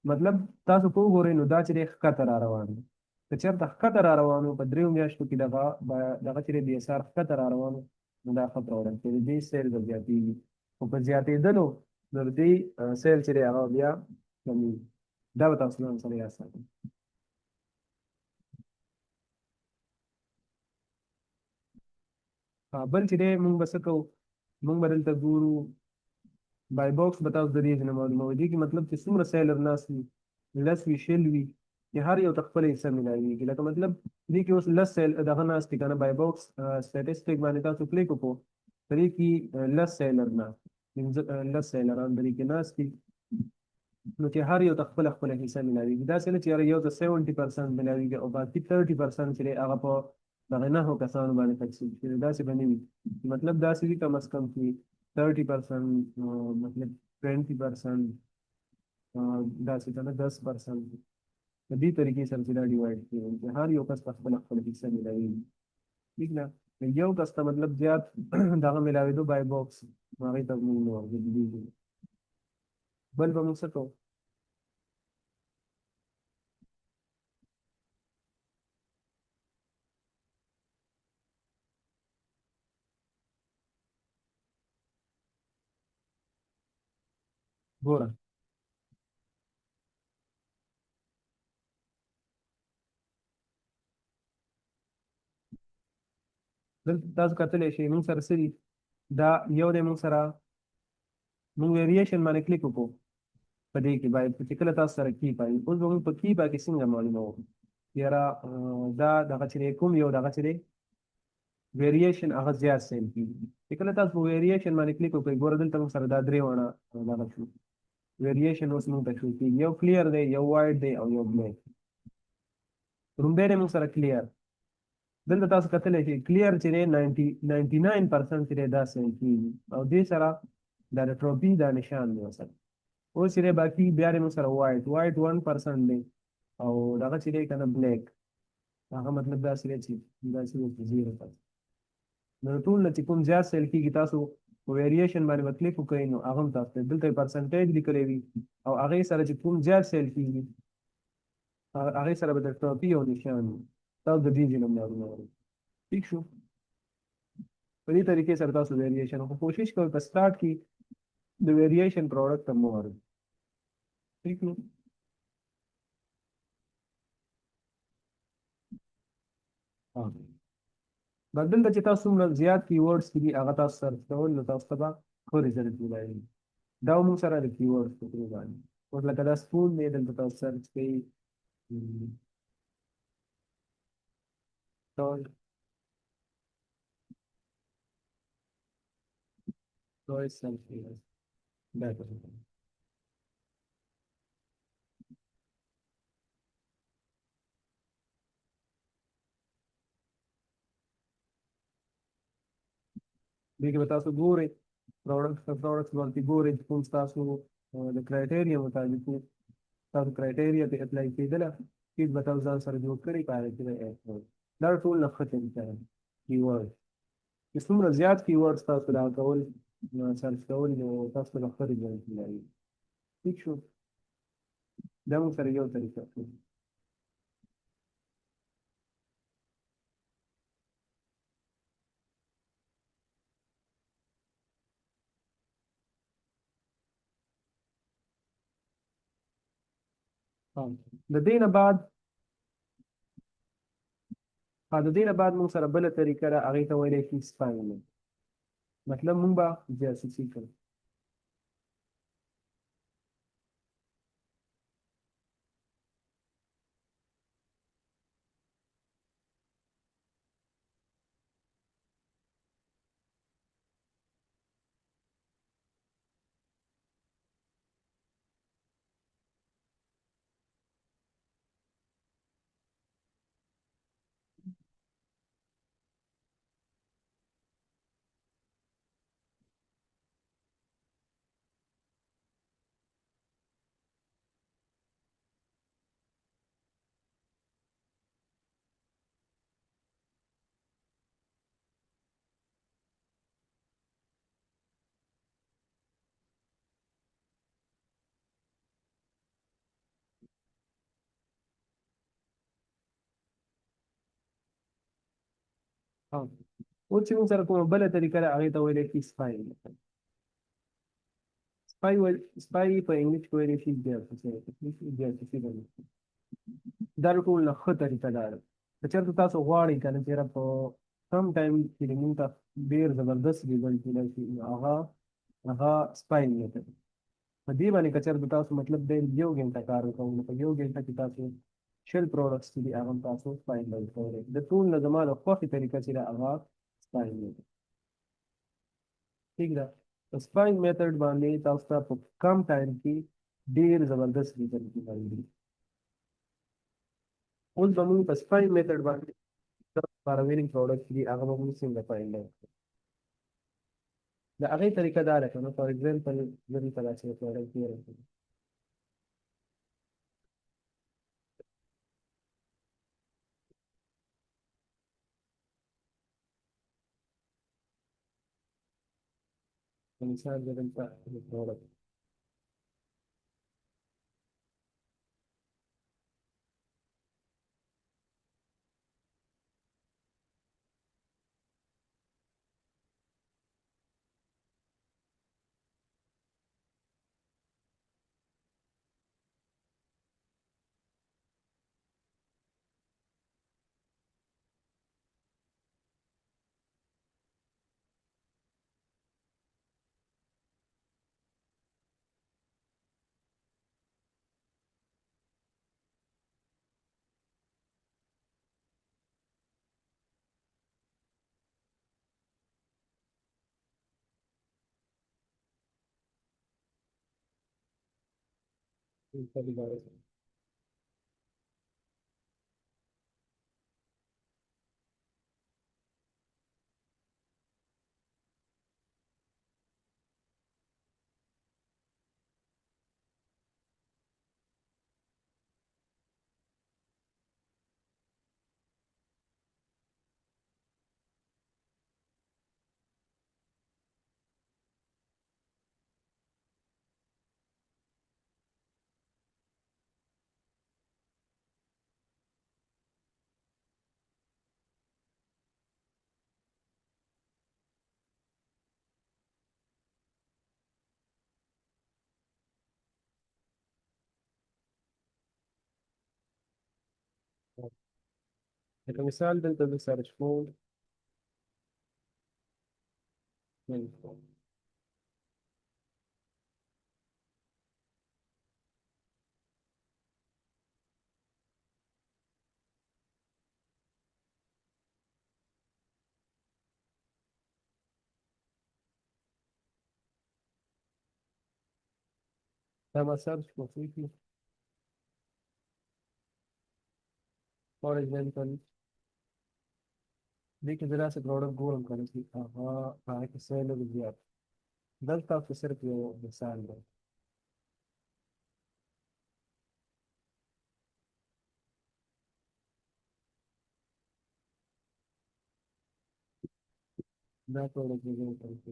مطلب تاسو په وګورئ نو دا چې دی ښکته را روان دی که چېرته ښکته را روان و په 3 میاشتو کې دغه چې دی بي اس آر ښکته را روان و نو دا ښه پروډکټ دی د دې سیل به زیاتېږي خو په زیاتېدلو نو د دې سیل چې دی هغه بیا کمیږي دا به تاسو ځان سره یاد ساتئ. بل چې دی مونږ به څه کوو مونږ به دلته ګورو بای باکس به تاسو د دې نه معلوموي دې کې مطلب چې څومره سیلر ناست وي لس وي شل وي چې هر یو ته خپله حصه میلاویږي لکه مطلب دې کې اوس لس سیل دغه ناست دي که نه بای باکس سټیټسټیک باندې تاسو کلیک وکړو په دې کې لس سیلر ناست لس سیلران په دې کې ناست دي نو چې هر یو ته خپله حصه میلاویږي داسې نه چې یو ته 70% میلاویږي او باقي 30% چې دی هغه په دغه 9 کسانو باندې تقسیم شي داسې به نه وي مطلب داسې وي کم از کم چې 30% مطلب 20% داسې که نه 10% په دې طریقې سره چې دا ډیوایډ کېږي چې هر یو کس ته خپله حصه میلاویږي ٹھیک نه یو کس ته مطلب زیات دغه میلاوېدو بای باکس هغې ته موږ نه ورګرځېږو. بل به موږ څه کوو ګوره دلته تاسو کتلی شئ موږ سره څه دي دا یو دی موږ سره موږ ویریشن باندې کلیک وکړو په دې کې باید چې کله تاسو سره کی پای اوس به موږ په کی پای کې څنګه معلومه وو یاره دا دغه چې دی کوم یو دغه چې دی ویریشن هغه زیات سیل کیږي چې کله تاسو په ویریشن باندې کلیک وکړئ ګوره دلته موږ سره دا درې وړه دغه شو ویریشن اوس موږ ته شو کیږي یو کلیر دی یو وایډ دی او یو بلیک رومبی دی موږ سره کلیر دلته تاسو کتلی شئ کلیر چې دی 99% چې دی دا سیل کیږي او دې سره دا د ټروپي دا نشان دی ورسره اوس چې دی باقي بیا دی موږ سره وایډ وایډ 1% دی او دغه چې دی که نه بلیک هغه مطلب داسې دی چې داسې دی چې 0%. نو ټول نه چې کوم زیات سیل کېږي تاسو په ویریشن باندې به کلیک وکړئ نو هغه هم تاسو ته دلته پرسنټیج لیکلی وي او هغې سره چې کوم زیات سیل کېږي هغې سره به د ټاپي او نشان وي تاسو د دې ځینې معلومه ورئ ٹھیک شو په دې طریقې سره تاسو ویریشن خو کوشش کوئ په سټارټ کې د ویریشن پروډکټ ته مه ورئ ٹھیک نو دلته چې تاسو څومره زیات کیورډز دي هغه تاسو سرچ کول نو تاسو ته به ښه ریزلټ ووایي دا موږ سره د کیورډز په ترو باندې اوس لکه دا سپون دی دلته تاسو سرچ کوئ ټول ټول سلف دا کوي دې کې به تاسو ګورئ پروډکټس باندې ګورئ چې کوم ستاسو د کرایټیریا مطابق وي تاسو کرایټیریا ته اپلای کېدله هېڅ به تاسو ځان سره جوړ کړئ په هغې کې به ایډ کړئ دا ټول نه ښه طریقه ده کیورډ چې څومره زیات کیورډز تاسو دا کول سرچ کول نو تاسو ته به ښه ریزلټ ملایي ٹھیک شو دا موږ سره یو طریقه ده د دې نه بعد د دې نه بعد موږ سره بله طریقه ده هغې ته ویلی شي سپاینینګ مطلب موږ به جاسوسي کوو اوس چې موږ سره کومه بله طریقه ده هغې ته ویلی شي سپای په انګلیش کې ویلی شي جاسوسي ده دا د ټولو نه ښه طریقه دا ده که چېرته تاسو غواړئ که نه چېرې په کم ټایم کې د موږ ته ډېر زبردست ریزلټ ملای شي نو هغه سپای میتډ په دې باندې که چېرته تاسو مطلب دی یو ګنټه کار وکړو نو په یو ګنټه کې تاسو شل پروډکټس چې دي هغه هم تاسو فاینډ کولی د ټول نه زما د خوښې طریقه چې ده هغه سپاین میتډ ٹھیک ده په سپاین میتډ باندې تاسو ته په کم ټایم کې ډېر زبردست ریزلټ ملایي اوس به موږ په سپاین میتډ باندې لپاره وینینګ پروډکټ دي هغه به موږ څنګه فاینډ کړو د هغې طریقه دا ده که نه فار ایګزامپل زه دلته داسې یو پروډکټ تېره کړم په مثال زه دلته یو پروډکټ इनका भी बारे में। كمثال ده انت بتسأل شلون من لما سألت وظيفي for example ديك دراسة غورك جورم كانت في معك السنة بالزيادة ده الطاقة صرت مثال ده ده غورك جورم كانت في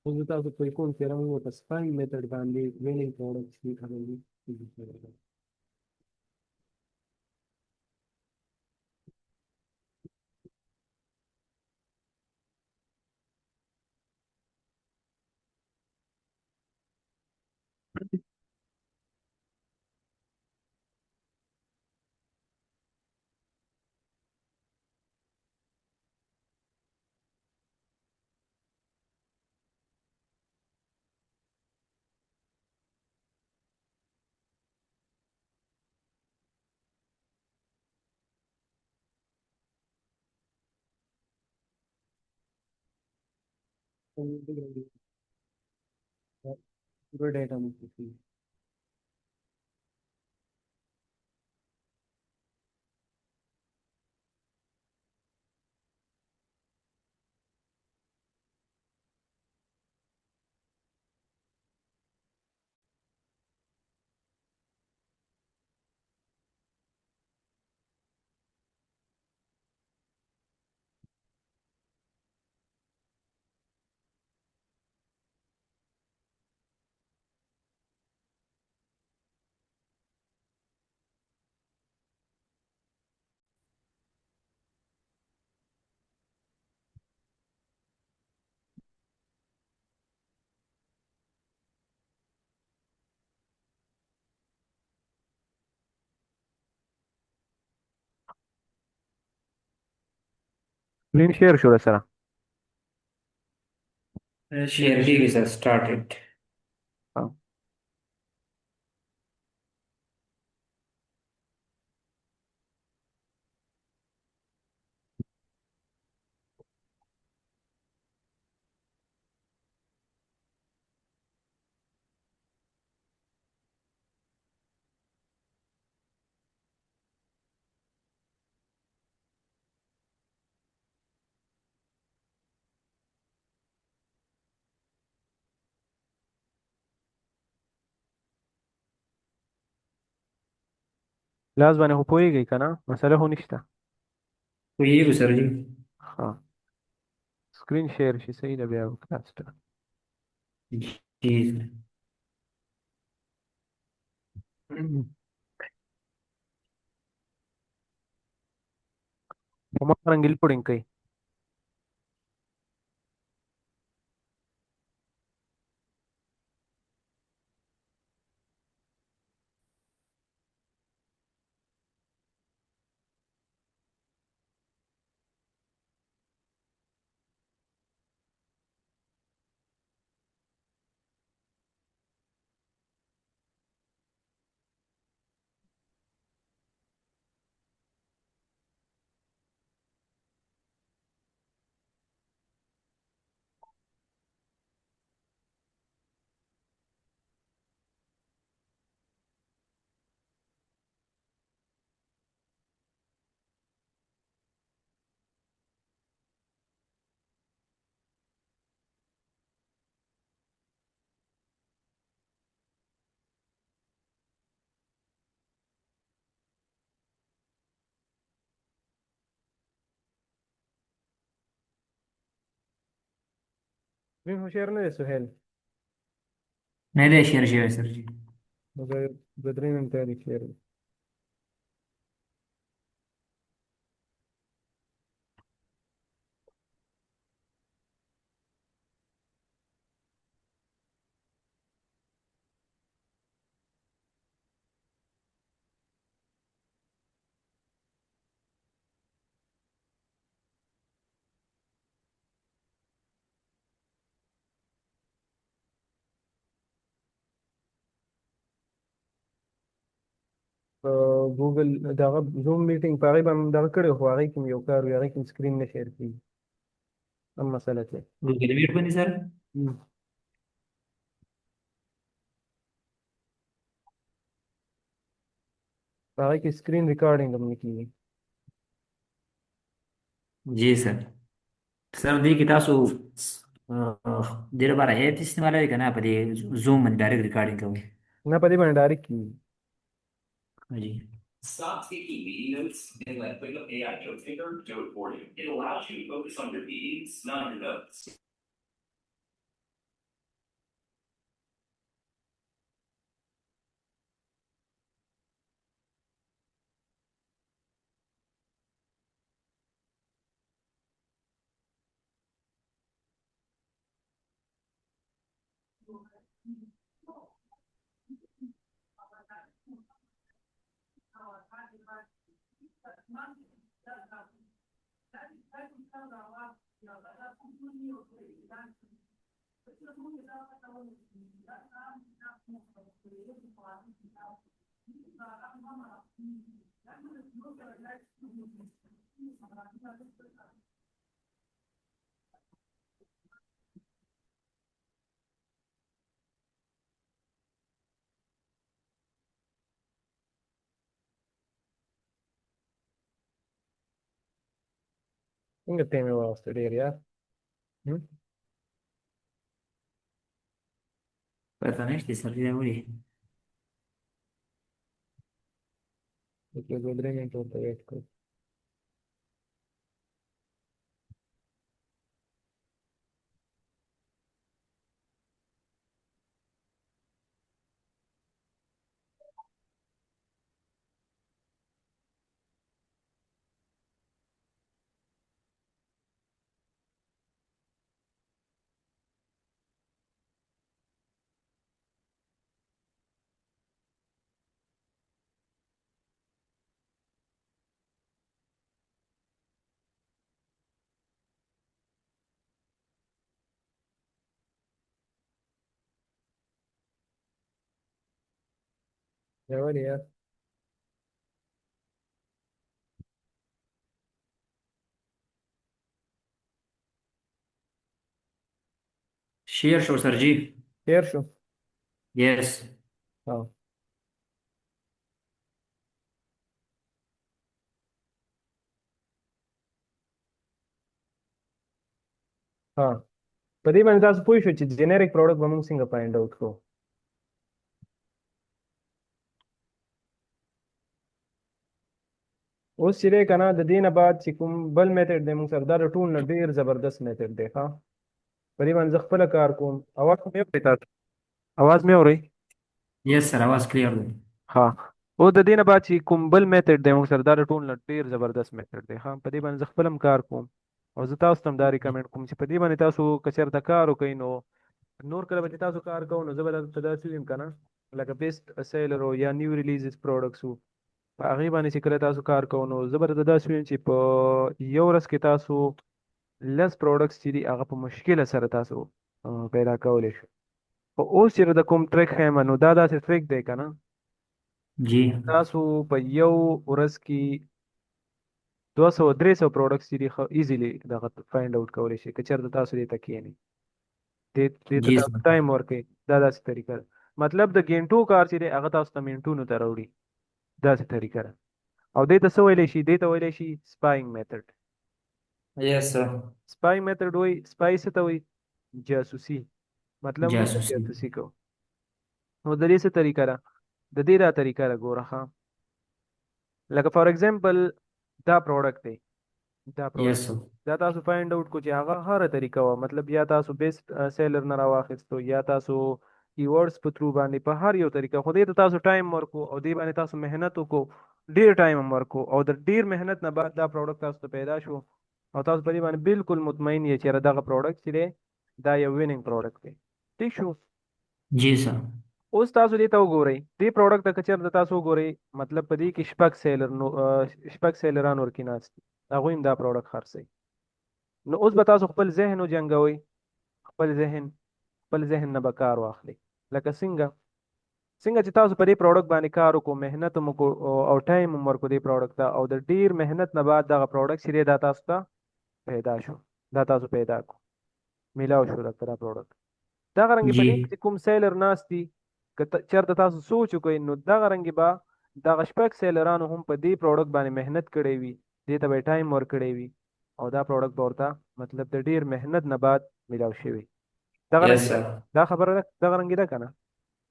وده तो يكون في رمو تصفين method باندي winning products की खरीदी good data में किसी स्क्रीन शेयर شو لسه. शेयर ठीक है सर स्टार्टेड। हाँ. لازم أنا هو بويجي كنا مسألة هو نشتا. तो ये भी सर जी। हाँ. Screen share شي سيدا بيا كلاس ده. जी sir. ومثلا قل بودين كي. سکرین هوشیار نه دی سهیل نه دی شیر شوی سر جی. نو زه دوه درې منټه لري شیر دی. په ګوګل دغه زوم میټینګ په هغې باندې دغه کړی خو هغې کې مې یو کار وي هغې کې مې سکرین نه شیر کېږي هم مسله دی ګوګل میټ باندې سر. په هغې کې سکرین ریکارډینګ هم نه کېږي. جی سر. سر دې کې تاسو دې لپاره ایپ استعمالوئ که نه په دې زوم باندې ډایرکټ ریکارډینګ کوئ؟ نه په دې باندې ډایرکټ کېږي. جی. Stop taking meeting notes and let Quick AI Note Taker do it for you. It allows you to focus on your meetings, not your notes. څنګه ټایم یې واغسته ډېر یار پته نشته سر دې ولې. لکه دوه درې منټه ورته ویټ کړو. یا ولې یار شیر شو سر جی. تېر شو. یس. ها ها په دې باندې تاسو پوه شو چې جنریک پروډکټ به موږ څنګه فایند آوټ کړو. اوس چې دی که نه د دې نه بعد چې کوم بل میتډ دی موږ سره دا د ټول نه ډېر زبردست میتډ دی. ښه په دې باندې زه خپله کار کوم. اواز مې اورئ تاسو؟ اواز مې اورئ؟ یس سر आवाज کلیر دی. ها او د دې نه بعد چې کوم بل میتډ دی موږ سره دا د ټول نه ډېر زبردست میتډ دی. ها په دې باندې زه خپل هم کار کوم او زه تاسو ته هم دا ریکمنډ کوم چې په دې باندې تاسو که چېرته کار وکئ نو نور کله به چې تاسو کار کوو نو زه به درته داسې ویم که نه لکه بیسټ سیلر و یا نیو ریلیزز پروډکټس وو په هغې باندې چې کله تاسو کار کوو نو زه به درته داسې ویم چې په یو ورځ کې تاسو لس پروډکټس چې دي هغه په مشکله سره تاسو پیدا کولی شئ. خو اوس چې د کوم ټریک ښیم نو دا داسې ټریک دی که نه جی. تاسو په یو ورځ کې 200-300 پروډکټس چې دي ښه ایزیلی دغه فایند آوټ کولی شئ که چېرته تاسو دې ته کښېنئ دې ته جی تاسو سر. ټایم ورکړئ. دا داسې طریقه ده مطلب د ګینټو کار چې دی هغه تاسو ته منټونو ته راوړي داسې طریقه ده. او دې ته څه ویلی شي؟ دې ته ویلی شي سپاینګ میتھډ. یس سر. سپاینګ میتھډ وایي سپای څه ته وایي؟ جاسوسي. مطلب موږ جاسوسي. جاسوسي کوو. نو د دې څه طریقه ده؟ د دې دا طریقه ده ګوره ښه لکه فار ایگزامپل دا پروډکټ دی دا یس پروډکټ سر. دا تاسو فایند اوټ کو چې هغه هره طریقه وه مطلب یا تاسو بیسټ سیلر نه راواخیستو یا تاسو کیورډز په تھرو باندې په هر یو طریقه خو دې ته تاسو ټایم ورکو او دې باندې تاسو محنت وکړو ډیر ټایم هم ورکو او د ډیر محنت نه بعد دا پروډکټ تاسو ته پیدا شو او تاسو په دې باندې بالکل مطمئن یې چې یاره دغه پروډکټ چې دی دا یو ویننګ پروډکټ دی ټیک شو جی سر. اوس تاسو دې ته وګورئ دې پروډکټ ته که چېرته تاسو وګورئ مطلب په دې کې شپږ سیلران ورکې ناست دي هغوی هم دا پروډکټ خرڅوي نو اوس به تاسو خپل ذهن وجنګوئ خپل ذهن نه به کار واخلئ لکه څنګه چې تاسو په دې پروډکټ باندې کار وکړو محنت هم وکړو او ټایم هم ورکړو دې پروډکټ ته او د ډیر محنت نه بعد دغه پروډکټ چې دی دا تاسو ته پیدا شو دا تاسو پیدا کړو میلاو شو درته دا پروډکټ دغه رنګې په دې کې چې کوم سیلر ناست دي که چېرته تاسو سوچ وکړئ نو دغه رنګې به دغه شپږ سیلرانو هم په دې پروډکټ باندې محنت کړی وي دې ته به یې ټایم ورکړی وي او دا پروډکټ به ورته مطلب د ډیر محنت نه بعد میلاو شوی دغه Yes, رنګې sir. دا خبره دغه رنګې ده که نه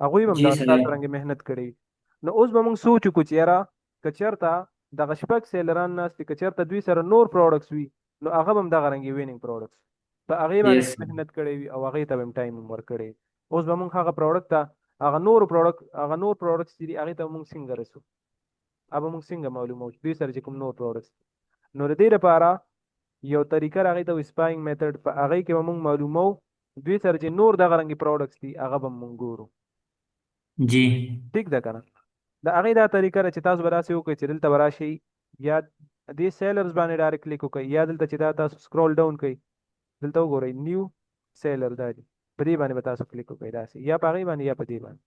هغوی به هم جی دا سر. ستاسو رنګې محنت کړی وي نو اوس به موږ سوچ وکړو چې یاره که چېرته دغه شپږ سیلران ناست دي که چېرته دوی سره نور پروډکټس وي نو هغه به هم دغه رنګې ویننګ پروډکټس په هغې باندې Yes, sir. محنت کړی وي او هغې ته به هم ټایم هم ورکړی وي اوس به موږ هغه پروډکټ ته هغه نور پروډکټس چې دي هغې ته به موږ څنګه رسو هغه به موږ څنګه معلومو چې دوی سره چې کوم نور پروډکټس دي نو د دې لپاره یو طریقه هغې ته وایي سپاینګ میتھډ په هغې کې به موږ معلومو دوی سره چې نور دغه رنګې پروډکټس دي هغه به موږ ګورو جی. ټیک ده که نه د هغې دا طریقه ده چې تاسو به داسې وکړئ چې دلته به راشئ یا دې سیلرز باندې ډایرکټ کلیک وکړئ یا دلته چې دا تاسو سکرول ډاون کړئ دلته وګورئ نیو سیلر دا دي په دې باندې به تاسو کلیک وکړئ داسې یا په هغې باندې یا په دې باندې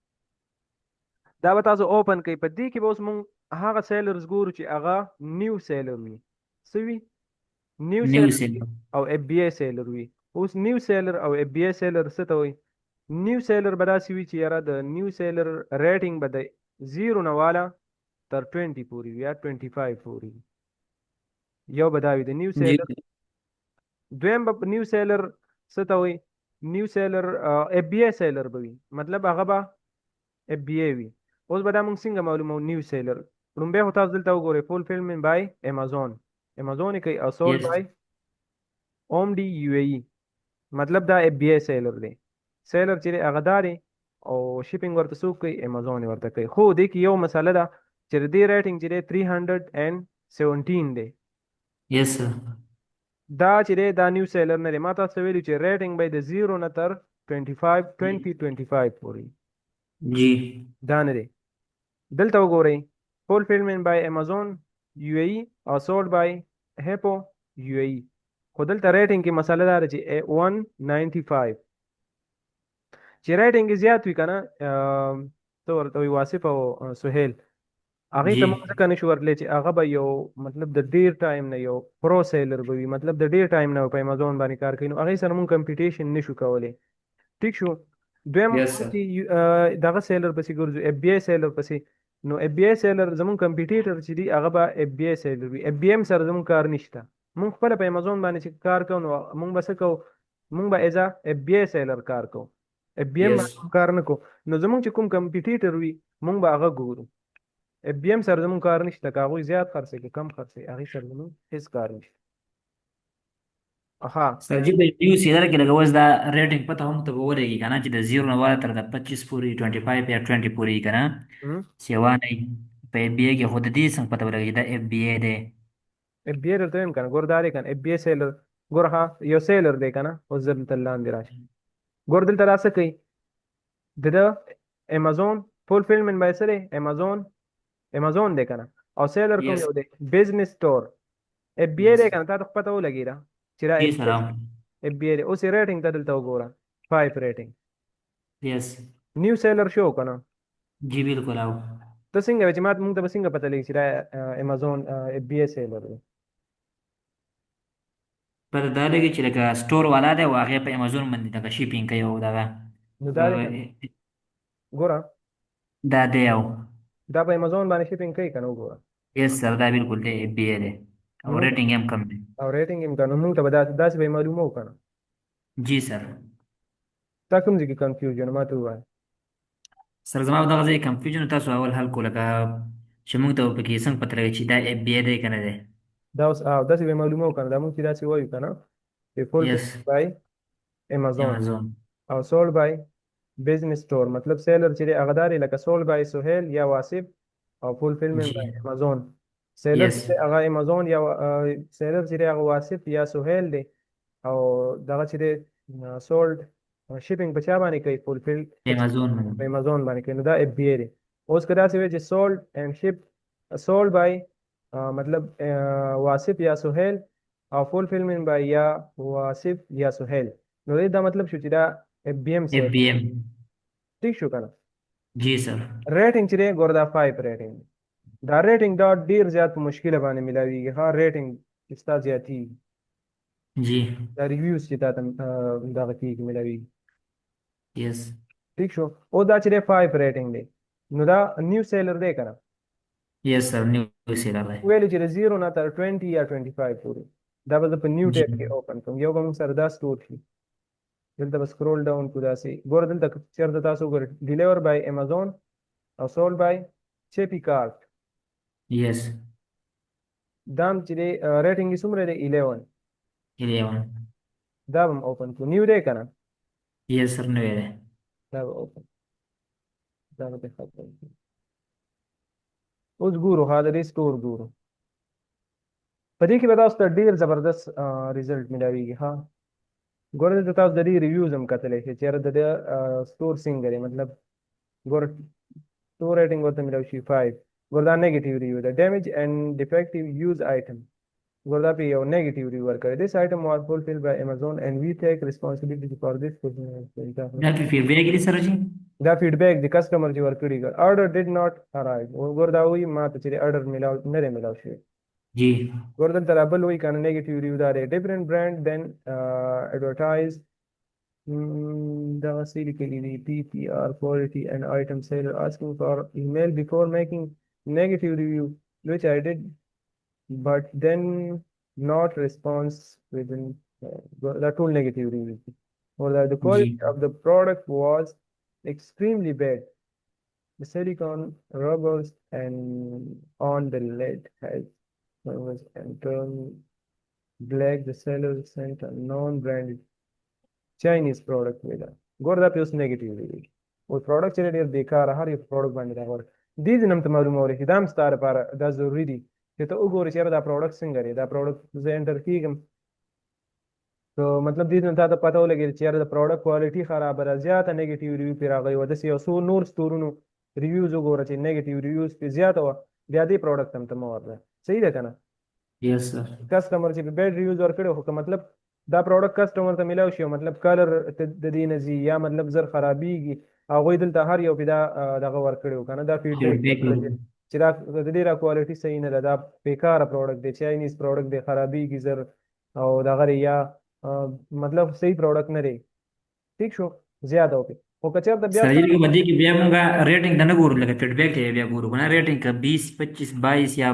دا به تاسو اوپن کړئ په دې کې به اوس موږ هغه سیلرز ګورو چې هغه نیو سیلر وي څه وي نیو نیو سیلر سیلر. او اف بی ای سیلر وي اوس نیو سیلر او اف بی ای سیلر څه ته وایي نیو سیلر به داسې وي چې یاره د نیو سیلر ریټینګ به د 0 نه واله تر 20 پورې وي یا 25 پورې وي یو به دا وي د نیو جی. سیلر دویم به نیو سیلر څه ته وایي نیو سیلر اف بی ای سیلر به وي مطلب هغه به اف بی ای وي اوس به دا موږ څنګه معلومو نیو سیلر لومبی خو تاسو دلته وګورئ فولفیلمنټ بای امازون یې کوي او سولډ Yes. بای اوم ډي یو ای مطلب دا اف بی ای سیلر دی سیلر چې دی هغه دا دی او شیپینګ ورته څوک کوي امازون یې ورته کوي خو دې کې یو مسله ده چې د دې ریټینګ چې دی 317 دی Yes, sir. دا چې دی دا نیو سیلر نه دی ما تاسو ویلي چې ریټینګ به د 0 نه تر 20 پورې جی. دا نه دی دلته وګورئ فولفیلمنٹ بای امازون یو ای او سولډ بای هیپو یو ای خو دلته ریټینګ کې مسله دا ده چې 195 چې ریټینګ یې زیات وي که نه څه ورته وایي واصف او سهیل هغې ته جی. موږ ځکه نشو ورتلی چې هغه به یو مطلب د ډیر ټایم نه یو پرو سیلر به وي مطلب د ډیر ټایم نه په امازون باندې کار کوي نو هغې سره موږ کمپیټیشن نشو کولی ټیک شو دویم Yes, sir. چې دغه سیلر پسې ګرځو اف بی ای سیلر پسې نو اف بی ای سیلر زموږ کمپیټیټر چې دی هغه به اف بی ای سیلر وي اف بی ایم سره زموږ کار نشته موږ خپله په امازون باندې چې کار کوو نو موږ به څه کوو موږ به ایز اف بی ای سیلر کار کوو اف بی ایم Yes. باندې کار نه کوو نو زموږ چې کوم کمپیټیټر وي موږ به هغه ګورو اف بی ایم سره زموږ کار نشته که هغوی زیات خرڅوي که کم خرڅوي هغې سره زموږ هېڅ کار نشته ها سر جی په نیو سیلر کې لکه اوس دا ریټینګ پته هم ته به ولګي که نه چې د 0 نه واله تر د 25 پورې 25 یا 20 پورې که نه سیوانه په اف بی ای کې خو د دې څنګه پته ولګي چې دا اف بی ای دی اف بی ای درته وایم که نه ګوره دا دی که نه اف بی ای سیلر ګوره ها یو سیلر دی که نه اوس زه دلته لاندې راشم ګوره دلته دا څه کوي د امازون فولفیلمنٹ بای څه دی امازون دی که نه او سیلر کوم Yes. یو دی بزنس سټور اف بی ای دی که نه تا ته خو پته ولګي ده چې دا جی سر. اف بی ای دی اوس یې ریټینګ ته دلته وګوره 5 ریټینګ یس. نیو سیلر شو که نه جی بالکل او ته څنګه وایې چې موږ ته به څنګه پته لګي چې دا امازون اف بی ای سیلر دی پته دا لګي چې لکه سټور والا دی او هغې په امازون باندې دغه شیپینګ کوي او دغه نو دا دی که نه ګوره دا دی او دا په امازون باندې شیپینګ کوي که نه وګوره یس سر دا بالکل دی اف بی ای دی او نو ریټینګ هم کم دی. او ریټینګ یې که نه موږ ته به داسې به یې معلوموو که نه جی سر. تا کوم ځای کې کنفیوژن ما ته ووایه سر زما په دغه ځای کنفیوژن تاسو اول حل کو لکه چې موږ ته پکې څنګه پته لګي چې دا اف بی ای دی که نه دی دا اوس داسې به معلومه وکړه دا موږ چې داسې وایو که نه Yes. fulfilled by Amazon Amazon. او sold by business store مطلب سیلر چې دی هغه داري لکه sold by سهیل یا واصف او fulfillment by جی. Amazon سیلر Yes. چې دی هغه Amazon یا سیلر چې دی هغه واصف یا سهیل دی او دغه چې دی sold shipping په چا باندې کوي fulfill Amazon. په Amazon باندې کوي نو دا FBA دی اوس که داسې وي چې sold and shipped sold by مطلب واصف یا سهیل او fulfillment by یا واصف یا سهیل نو دا مطلب شو چې دا FBM سیل FBM. ٹھیک شو کنه جی سر. ریټینګ چې دی ګوره دا 5 ریټینګ دا ریټینګ دا ډیر زیات په مشکله باندې ملاویږي ها ریټینګ چې ستا زیاتی جی. دا ریویوز چې تا ته دغه کېږي ملاویږي Yes. ٹھیک شو او دا چې دی 5 ریټینګ دی نو دا نیو سیلر دی کنه Yes sir. New seller دی. ویلو چې د 0 نه تر 20 یا 25 پورې دا به زه په نیو ټیب کې اوپن کوم یو به موږ سره دا سټور شي دلته به سکرول ډاون کو داسې ګوره دلته چېرته تاسو ګوره ډیلیور بای امازون او سولډ بای چیپی کارت Yes. دام چې دی ریټینګ یې څومره دی 11 11. دا به هم اوپن کو نیو دی که نه Yes sir. نوی دی. دا به اوپن دا به ختم کړو. اوس ګورو ها د دې سټور ګورو په دې کې به تاسو ته ډېر زبردست ریزلټ ملاویږي ها ګوره دلته تاسو د دې ریویوز هم کتلی شئ چېرې د دې سټور څنګه دی مطلب ګوره سټور ریټینګ ورته ملاوي شي 5 ګوره دا نیګیټیو ریویو ده ډیمیج اینډ ډیفیکټیو یوز آیټم ګوره دا په یو نیګیټیو ریویو ورکړی this item was fulfilled by Amazon and we take responsibility for this دا په فیډبیک دی سر جی. دا فیډبیک د کسټمر چې ورکړي order did not arrive ګوره دا وایي ما ته چې order ملاو نه دی ملاو شوی جی. ګوره دلته را بل وایي که نه نیګیټیو ریویو دا دی different brand then advertised دغه څه لیکلي دي PPR quality and item seller asking for email before making negative review which I did but then not response within that whole negative review or that the quality of the product was extremely bad the silicone rubbers and on the lid has and turned black the seller sent a non-branded Chinese product with a ګوره دا په اوس نیګیټیو دی او پروډکټ چې ډېر بیکاره هر یو پروډکټ باندې راغور دې ځینې هم ته معلومه ورې چې دا هم ستا لپاره دا ضروري دي چې ته وګورې چې یاره دا پروډکټ څنګه دی دا پروډکټ زه انټر کېږم نو مطلب دې نه تا ته پته ولګېږي چې یاره د پروډکټ کوالټي خرابه ده زیاته نیګیټیو ریویو پرې راغلی وه داسې یو څو نور سټورونو ریویوز وګوره چې نیګیټیو ریویوز پرې زیاته وه بیا دې پروډکټ هم ته مه ورځه صحیح ده که نه Yes sir. کسټمر چې بیډ ریویوز ورکړي خو که مطلب دا پروډکټ کسټمر ته ملاو شي مطلب کلر د دې نه ځي یا مطلب زر خرابېږي هغوی دلته هر یو پې دا دغه ورکړي وو که نه دا فیډبیک چې دا د دې را کوالټي صحیح نه ده دا بیکاره پروډکټ دی چاینیز پروډکټ دی خرابېږي زر او دغه یا مطلب صحیح پروډکټ نه دی ټیک شو زیاته وکړي خو که چېرته بیا سر جی په دې کې بیا موږ ریټینګ ته نه ګورو لکه فیډبیک ته بیا ګورو کنه ریټینګ که 20 25 22 یا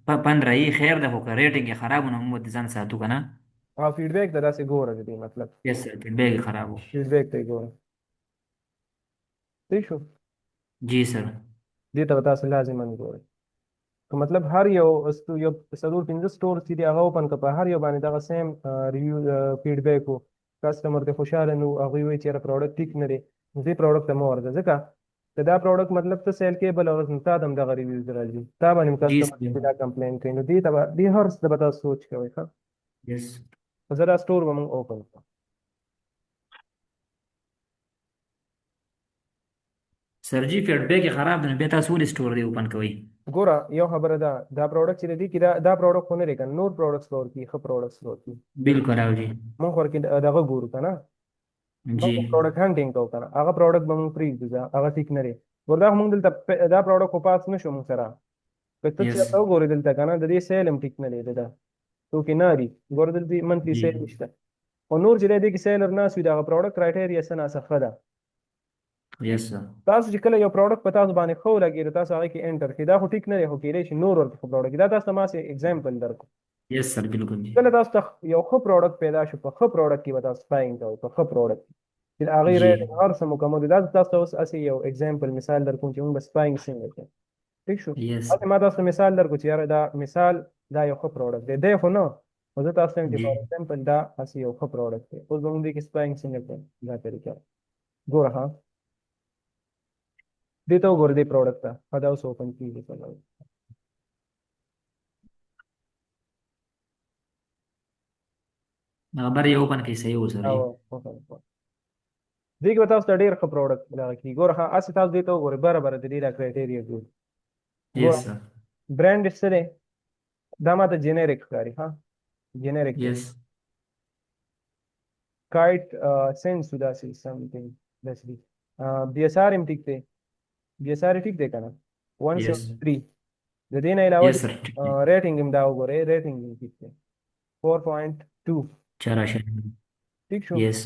15 یې خیر ده خو که ریټینګ یې خراب نه موږ ځان ساتو کنه او فیډبیک ته داسې ګوره د دې مطلب یس سر فیډبیک خراب و. فیډبیک ته یې ګوره ٹھیک شو جی سر. دې ته به تاسو لازما ګورئ که مطلب هر یو یو څلور پنځه سټور چې دي هغه اوپن که په هر یو باندې دغه سیم ریویو فیډبیک و کسټمر ته خوشحاله نه و هغوی وایي چې یاره پروډکټ ټیک نه دی نو دې پروډکټ ته مه ورځه ځکه که دا پروډکټ مطلب ته سیل کې بل ورځ نو تا ته هم دغه ریویوز راځي تا باندې هم کسټمر دا کمپلین کوي نو دې ته به دې هر څه ته به تاسو سوچ کوئ ښه یس زه دا سټور به موږ اوپن کړو سر جی فیډبیک خراب دی نو بیا تاسو ولې سټور دی اوپن کوئ ګوره یو خبره ده دا پروډکټ چې دی کې دا پروډکټ خو نه دی که نور پروډکټس به ورکړي ښه پروډکټس به ورکړي بالکل او جی موږ ورکې دغه ګورو که نه جی پروډکټ هانټینګ کوو که نه هغه پروډکټ به موږ پرېږدو هغه ټیک نه دی ګوره دا موږ دلته دا پروډکټ خو پاس نه شو موږ سره که ته چېرته وګورې دلته که نه د دې سیل هم ټیک نه دی د ده توکې نه دي ګوره دلته منتلي سیل نشته خو نور چې دی دې کې سیلر ناست وي د هغه پروډکټ کرایټیریا څه ناڅه ښه ده یس سر تاسو چې کله یو پروډکټ په تاسو باندې ښه ولګېږي تاسو هغې کې انټر کړئ دا خو ټیک نه دی خو کېدای شي نور ورته ښه پروډکټ دا تاسو ته ما اگزامپل درکړو یس سر بالکل جی کله تاسو ته یو ښه پروډکټ پیدا شو په ښه پروډکټ کې به تاسو بایینګ کوئ په ښه پروډکټ چې د هغې ریټینګ هر څه مکمل دی دا تاسو ته اوس هسې یو اگزامپل مثال درکوم چې موږ به سپایینګ څنګه کوو ٹھیک شو یس هسې ما تاسو ته مثال درکړو چې یاره دا مثال دا یو ښه پروډکټ دی دی خو نه خو زه تاسو ته جی فار ایگزامپل دا هسې یو ښه پروډکټ دی اوس به موږ دې کې سپاینګ څنګه کوو دا طریقه ګوره ها دې ته وګوره دې پروډکټ ته دا اوس اوپن کېږي خبر یې اوپن کې صحیح وسره او دې کې به تاسو ته ډېر ښه پروډکټ دغه کېږي ګوره ها هسې تاسو دې ته وګورئ برابر د دې دا کرایټیریا ګورئ یس سر برانډ څه دی دا ماته جنریک ښکاري ها جنریک یس کایټ سینس داسې سمثینګ داسې بی اس آر هم ټیک دی بی اس آر ټیک دی که نه 173 د دې نه علاوه یس سر ریټینګ هم دا وګورئ ریټینګ هم ټیک دی 4.2 چرا شه ټیک شو یس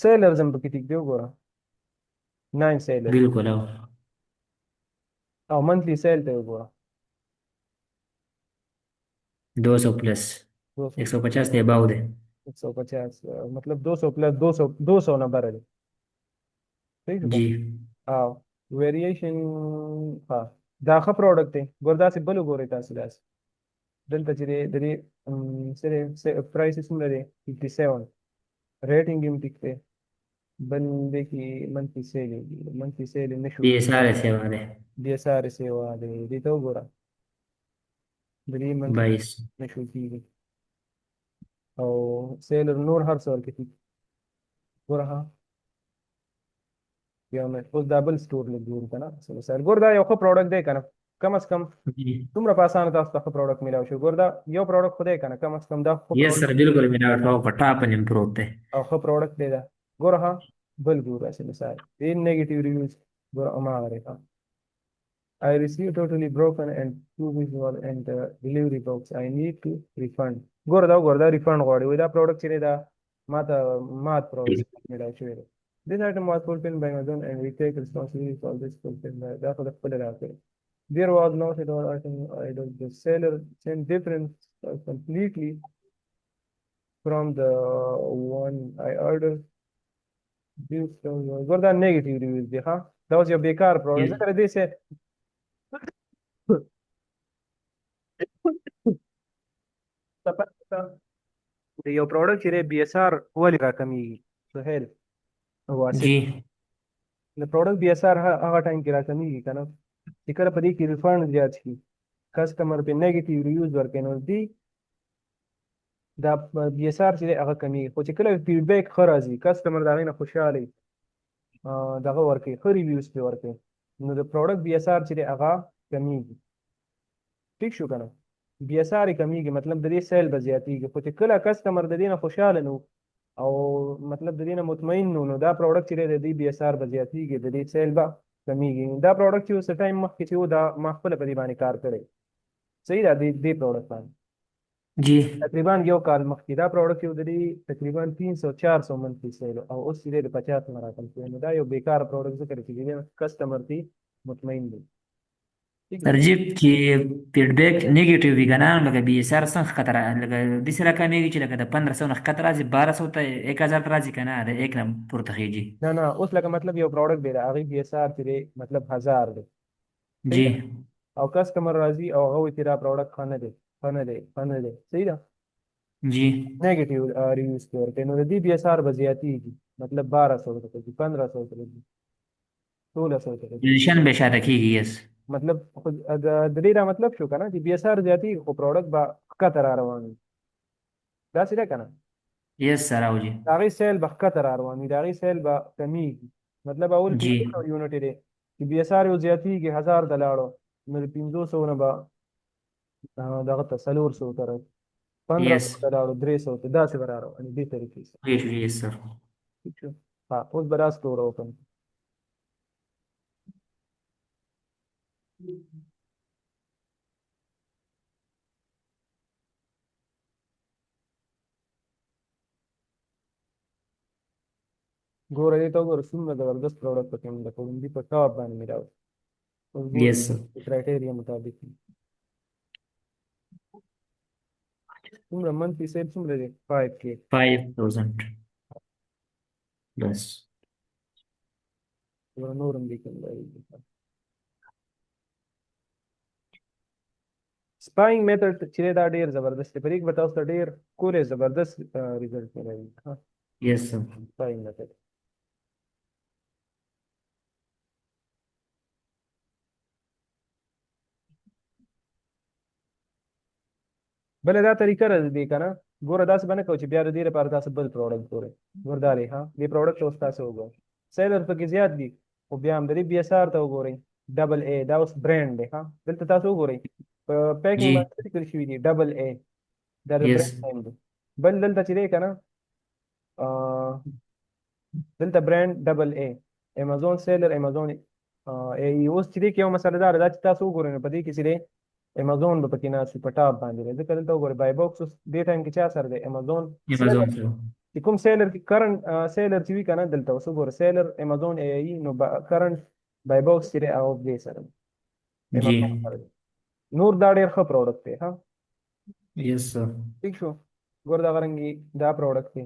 سیلرز هم پکې ټیک دی وګوره 9 سیلر بالکل او منثلی سیل ته وګوره 200 प्लस 150 के अबाउ दे 150 मतलब 200 प्लस 200 नंबर है ठीक है जी हाँ वेरिएशन हाँ دا ښه پروډکټ دی ګور داسې بل وګورئ تاسو داسې دلته چې دی د دې پرایس څومره دی 57 ریټینګ هم ټیک دی بل دی کې منثلی سیل نه شو بی S R ऐसे वाले بي اس آر سیوا دی دې ته وګوره د دې منثلی 22 نه شو کېږي او سیلر نور هر څه ورکې دي ګوره ها بیا مې اوس دا بل سټور لګورو که نه مثال ګور دا یو ښه پروډکټ دی که نه کم از کم जी څومره په اسانه تاسو ته ښه پروډکټ میلاو شي ګور دا یو پروډکټ خو دی که نه کم از کم دا ښه yes sir बिल्कुल मेरा टॉप टॉप एंड इम्प्रूव थे او ښه پروډکټ دی دا ګوره ها بل ګور داسې مثال دې نیګیټیو ریویوز ګوره هماغه ها I received totally broken and too visual and the delivery box. I need to refund. ګوره دا refund غواړي وایي دا پروډکټ چې دی دا مات پروډکټ میلاو شوی دی This item was fulfilled by Amazon and we take responsibility for this fulfillment. دا خو د خپله راکړي There was no at all item either the seller sent different completely from the one I ordered. ګوره دا نیګیټیو ریویوز دی ها دا اوس یو بیکار پروډکټ ځکه دې سه د یو پروډکټ چې دی بي اس آر ولې راکمیږي سهیل واسف जी د پروډکټ بي اس آر هغه ټایم کې راکمیږي که نه چې کله په دې کې ریفنډ زیات شي کسټمر په نیګیټیو ریویوز ورکوي نو دې دا بي اس آر چې دی هغه کمیږي خو چې کله فیډبیک ښه راځي کسټمر د هغې نه خوشحاله وي دغه ورکوي ښه ریویوز پرې ورکوي نو د پروډکټ بي اس آر چې دی هغه کمیږي ټیک شو که نه بي اس آر یې کمیږي مطلب د دې سیل به زیاتېږي خو چې کله کسټمر د دې نه خوشحاله نو او مطلب د دې نه مطمئن نو دا پروډکټ چې دی د دې بي اس آر به زیاتېږي د دې سیل به کمیږي دا پروډکټ چې اوس ټایم مخکې چې و دا ما خپله په دې باندې کار کړی صحیح ده دې پروډکټ باندې जी تقریبا یو کال مخکې دا پروډکټ یو د دې تقریبا 300-400 منثلی سیل او اوس چې دی د 50 نه راکم شوی نو دا یو بیکار پروډکټ ذکر چې دی کسټمر تی مطمئن دی सर जी कि feedback negative भी गाना लगा B S R संग खतरा लगा दूसरा का नहीं कि लगा 1500 न खतरा जी 1200 ته 1000 راځي کنه دا एक نم پورته خيږي نه اوس لکه مطلب یو پروډکټ دی هغه بي اس آر چې دی مطلب 1000 دی जी او کسټمر راځي او هغه وایي چې دا پروډکټ ښه نه دی صحیح ده जी نیګیټیو ریویوز کې ورکوي نو د دې بي اس آر به زیاتېږي مطلب 1200 ته کېږي 1500 ته کېږي 1600 ته کېږي نشان به شاته کیږي یس مطلب د دې دا مطلب شو که نه چې بي اس آر زیاتېږي خو پروډکټ به ښکته را روان وي داسې ده که نه یس سر او جی د هغې سیل به ښکته را روان وي د هغې سیل به کمیږي مطلب اول جی 500 یونټ دی چې بي اس آر یو زیاتېږي 1000 ته لاړو نو د 500 نه به دغه ته 400 ته راځي 1500 ته لاړو 300 ته داسې به را روان دې طریقې سره یس سر ٹھیک شو ها اوس به دا سټور اوپن ګوره دې ته وګوره څومره زبردست پروډکټ پکې موږ د کوړندي په ټاپ باندې میلاو اوس ګوره یس سر د کرایټیریا مطابق څومره منثلی سیل څومره دی 5K 5000 بس ګوره نور هم لیکل دی سپاینګ میتھډ چې دا ډیر زبردست دی، په دې کې به تاسو ته ډیر کولې زبردست ریزلټ ملوي. ها Yes, sir. سپاینګ میتھډ بل دا طریقه را دي کنه. ګوره داسې باندې کوي چې بیا د دې لپاره تاسو بل پروډکټ ګورئ. ګورداري ها دې پروډکټ اوس تاسو وګورئ، سیلر پکې زیات دي خو بیا هم د دې بي اس آر ته وګورئ، ډبل اے دا اوس برانډ دی. ها دلته تاسو وګورئ په پیکینګ جی باندې لیکل شوي دي ډبل اے، دا د Yes. برانډ نیم دی. بل دلته چې دی کنه دلته برانډ ډبل اے، امازون سیلر، امازون ای. اوس چې دی کې یو مسله دار دا چې تاسو وګورئ نو په دې کې چې دی امازون به پکې ناست وي په ټاپ باندې دی. ځکه دلته وګورئ بای باکس اوس دې ټایم کې چا سره دی؟ امازون سیلر. Amazon, sir. چې کوم سیلر کې کرنٹ سیلر چې وي کنه دلته اوس وګوره سیلر امازون ای ای، نو کرنٹ بای باکس چې دی هغه دې سره دی، امازون جی سره دی. نور دا ډېر ښه پروډکټ دی. ها Yes, sir. ٹھیک شو. ګور دا غرنګي دا پروډکټ دی،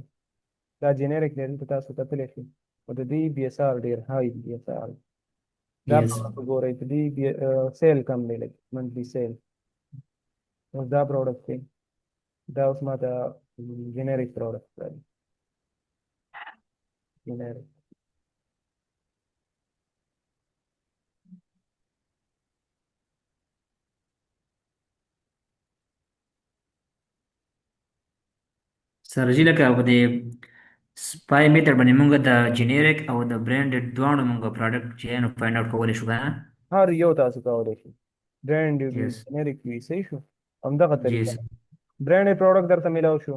دا جنریک دی، دلته تاسو کتلی شئ او د دې بي اس آر ډېر هاي بي اس آر. دا Yes. پروډکټ وګورئ د دې سیل کم دی، لګ منتلي سیل. اوس دا پروډکټ دی، دا اوس ماته جنریک پروډکټ دی، جنریک. سر جی لکه په دې سپای میتر باندې موږ د جنریک او د برانډډ دواړو موږ پروډکټ چې نو فایند اوټ کولی شو کنه. هر یو تاسو کولی شئ، برانډ وي Yes. جنریک وي. صحیح شو. همدغه جی طریقه سر. برانډ پروډکټ درته میلاو شو،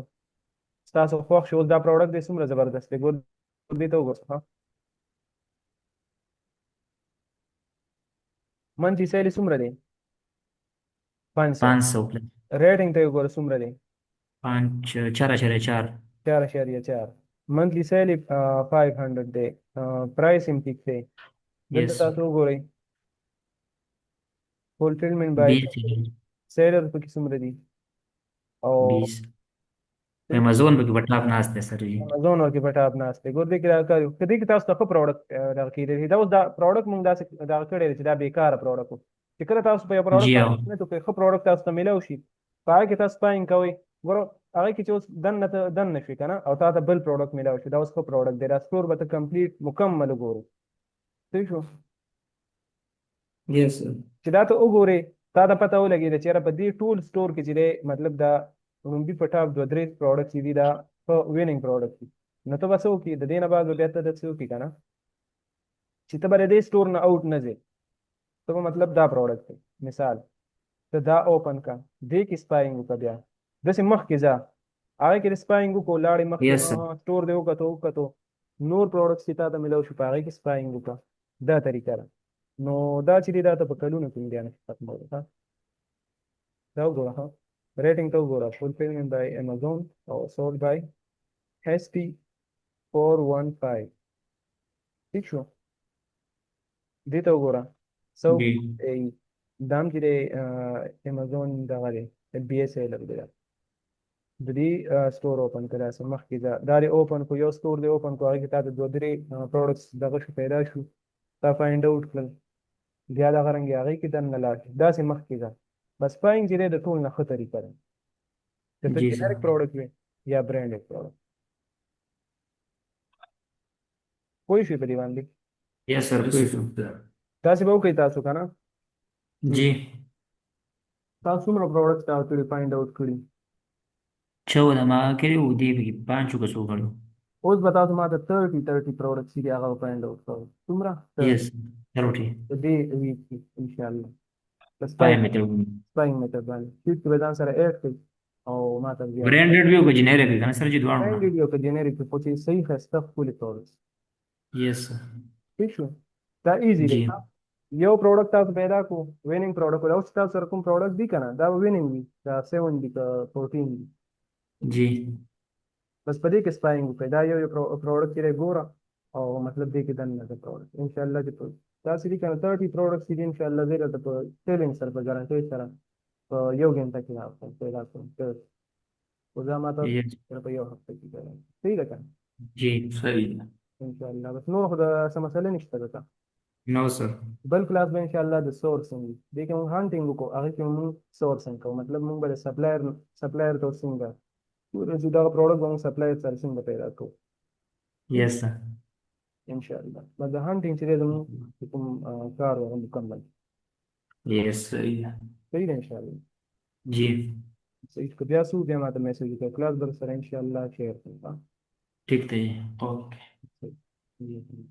ستاسو خوښ شو. اوس دا پروډکټ دی څومره زبردست دی، ګور دې ته وګوره. ها منتلي سیل یې څومره دی؟ 500. 500 ریټینګ ته یې وګوره څومره دی؟ 4.4. 4.4. منتلي سیل یې 500 دی، پرایس یې ټیک دی. دلته Yes. تاسو وګورئ فولفلمنٹ بای 20. سیلر پکې څومره دي او 20. Amazon په کې په ټاپ ناست دی سر جی. امازون ورکې په ټاپ ناست دی. ګور دې کې دا کار که دې کې تاسو ته ښه پروډکټ دغه کېدی شي. دا اوس دا پروډکټ مونږ داسې دغه کړی دی چې دا بیکاره پروډکټ و. چې کله تاسو په یو پروډکټ جی باندې محنت وکړئ، ښه پروډکټ تاسو ته میلاو شي، په هغه کې تاسو سپاینګ کوئ. ګوره هغه کې چې اوس دننه ته دننه شوي که نه او تا ته بل پروډکټ میلاو شي، دا اوس ښه پروډکټ دی. دا سټور به ته کمپلیټ مکمل وګورې. صحیح شو. Yes, sir. چې دا ته وګورې تا ته پته ولګېده چې یاره په دې ټول سټور کې چې دی مطلب دا لومبي په ټاپ 2-3 پروډکټ چې دي دا ښه ویننګ پروډکټ دي. نو ته به څه وکړې د دې نه بعد به بیا ته د څه وکړې که نه چې ته به د دې سټور نه آوټ نه ځې، ته به مطلب دا پروډکټ دی مثال ته دا اوپن کا دې کې سپاینګ وکړه، بیا داسې مخکې ځه هغې کې د سپاینګ وکړو لاړې مخکې Yes, sir. سټور دې وکتو نور پروډکټس چې تا ته میلاو شو په هغې کې سپاینګ وکړه. دا طریقه ده. نو دا چې دی دا ته په کلونو کې بیا نشي ختمولی. ها دا وګوره. ها ریټینګ ته وګوره فولفلمنٹ بای امازون او سولډ بای SP 415. ٹھیک شو. دې ته وګوره سو جی دام چې دی امازون دغه دی بي اس ایلر دی. د دې سټور اوپن کړه سم مخکې دا دی اوپن کو یو سټور دی اوپن کو هغې کې تا ته 2-3 پروډکټس دغه شو پیدا شو، تا فایند آوټ کړل، بیا دغه رنګې هغې کې دننه لاړ شي داسې مخکې ځه. بس سپاینګ چې دی د ټول نه ښه طریقه ده، که ته جی سر. جنریک پروډکټ وي یا برانډډ پروډکټ. پوه شوې په دې باندې؟ Yes, sir. پوه شو. داسې به وکړئ تاسو که نه جی تاسو څومره پروډکټس تا کړي فایند آوټ کړي. 14 ما کړي وو دې پکې 5 کسو کړو. اوس به تاسو ما ته 30 پروډکټس چې دي هغه فایند آوټ کوئ. څومره؟ Yes. ضروري. د دې ویک کې انشاءالله د پای سپاینګ مې ته میتھډ باندې شیټ کې به ځان سره ایډ کړئ او ما ته بیا برانډډ وی او که جنریک وی کنه سر جی دواړو نه. برانډډ یو که جنریک خو چې صحیح ښایسته ښکلي پروډکټس. Yes, sir. ٹھیک شو. دا ایزي دی. جی یو پروډکټ تاسو پیدا کو ویننګ پروډکټ اوس تاسو سره کوم پروډکټ دی که نه دا به ویننګ وي، دا 7 دي که 14 دي، جی بس په دې کې سپاینګ وکړئ. دا یو پروډکټ چې دی ګوره او مطلب دې کې دننه د پروډکټ انشاءالله چې داسې دي که نه 30 پروډکټس چې دي انشاءالله زه درته په سیلینګ سره په ګارنټۍ سره په یو ګنټه کې راوړم پیدا کړم. خو زه ما ته Yes. په یو هفته کې کوم. صحیح ده که نه؟ جی صحیح ده. انشاءالله بس نور خو د څه مسله نشته ده. نو سر. بل کلاس به ان شاء الله د سورسنګ دې کې موږ هانټینګ وکړو هغه کې موږ سورسنګ کوو مطلب موږ به سپلایر ته څنګه پوره چې دا پروډکټ موږ سپلایر سره څنګه پیدا کوو یس سر. ان شاء الله بس د هانټینګ چې دی زموږ کوم کار هغه مکمل یس صحیح ده. صحیح دی ان شاء الله جی صحیح که بیا څه بیا ماته میسج وکړه کلاس در سره ان شاء الله شیر کوم ٹھیک دی. اوکے. صحیح.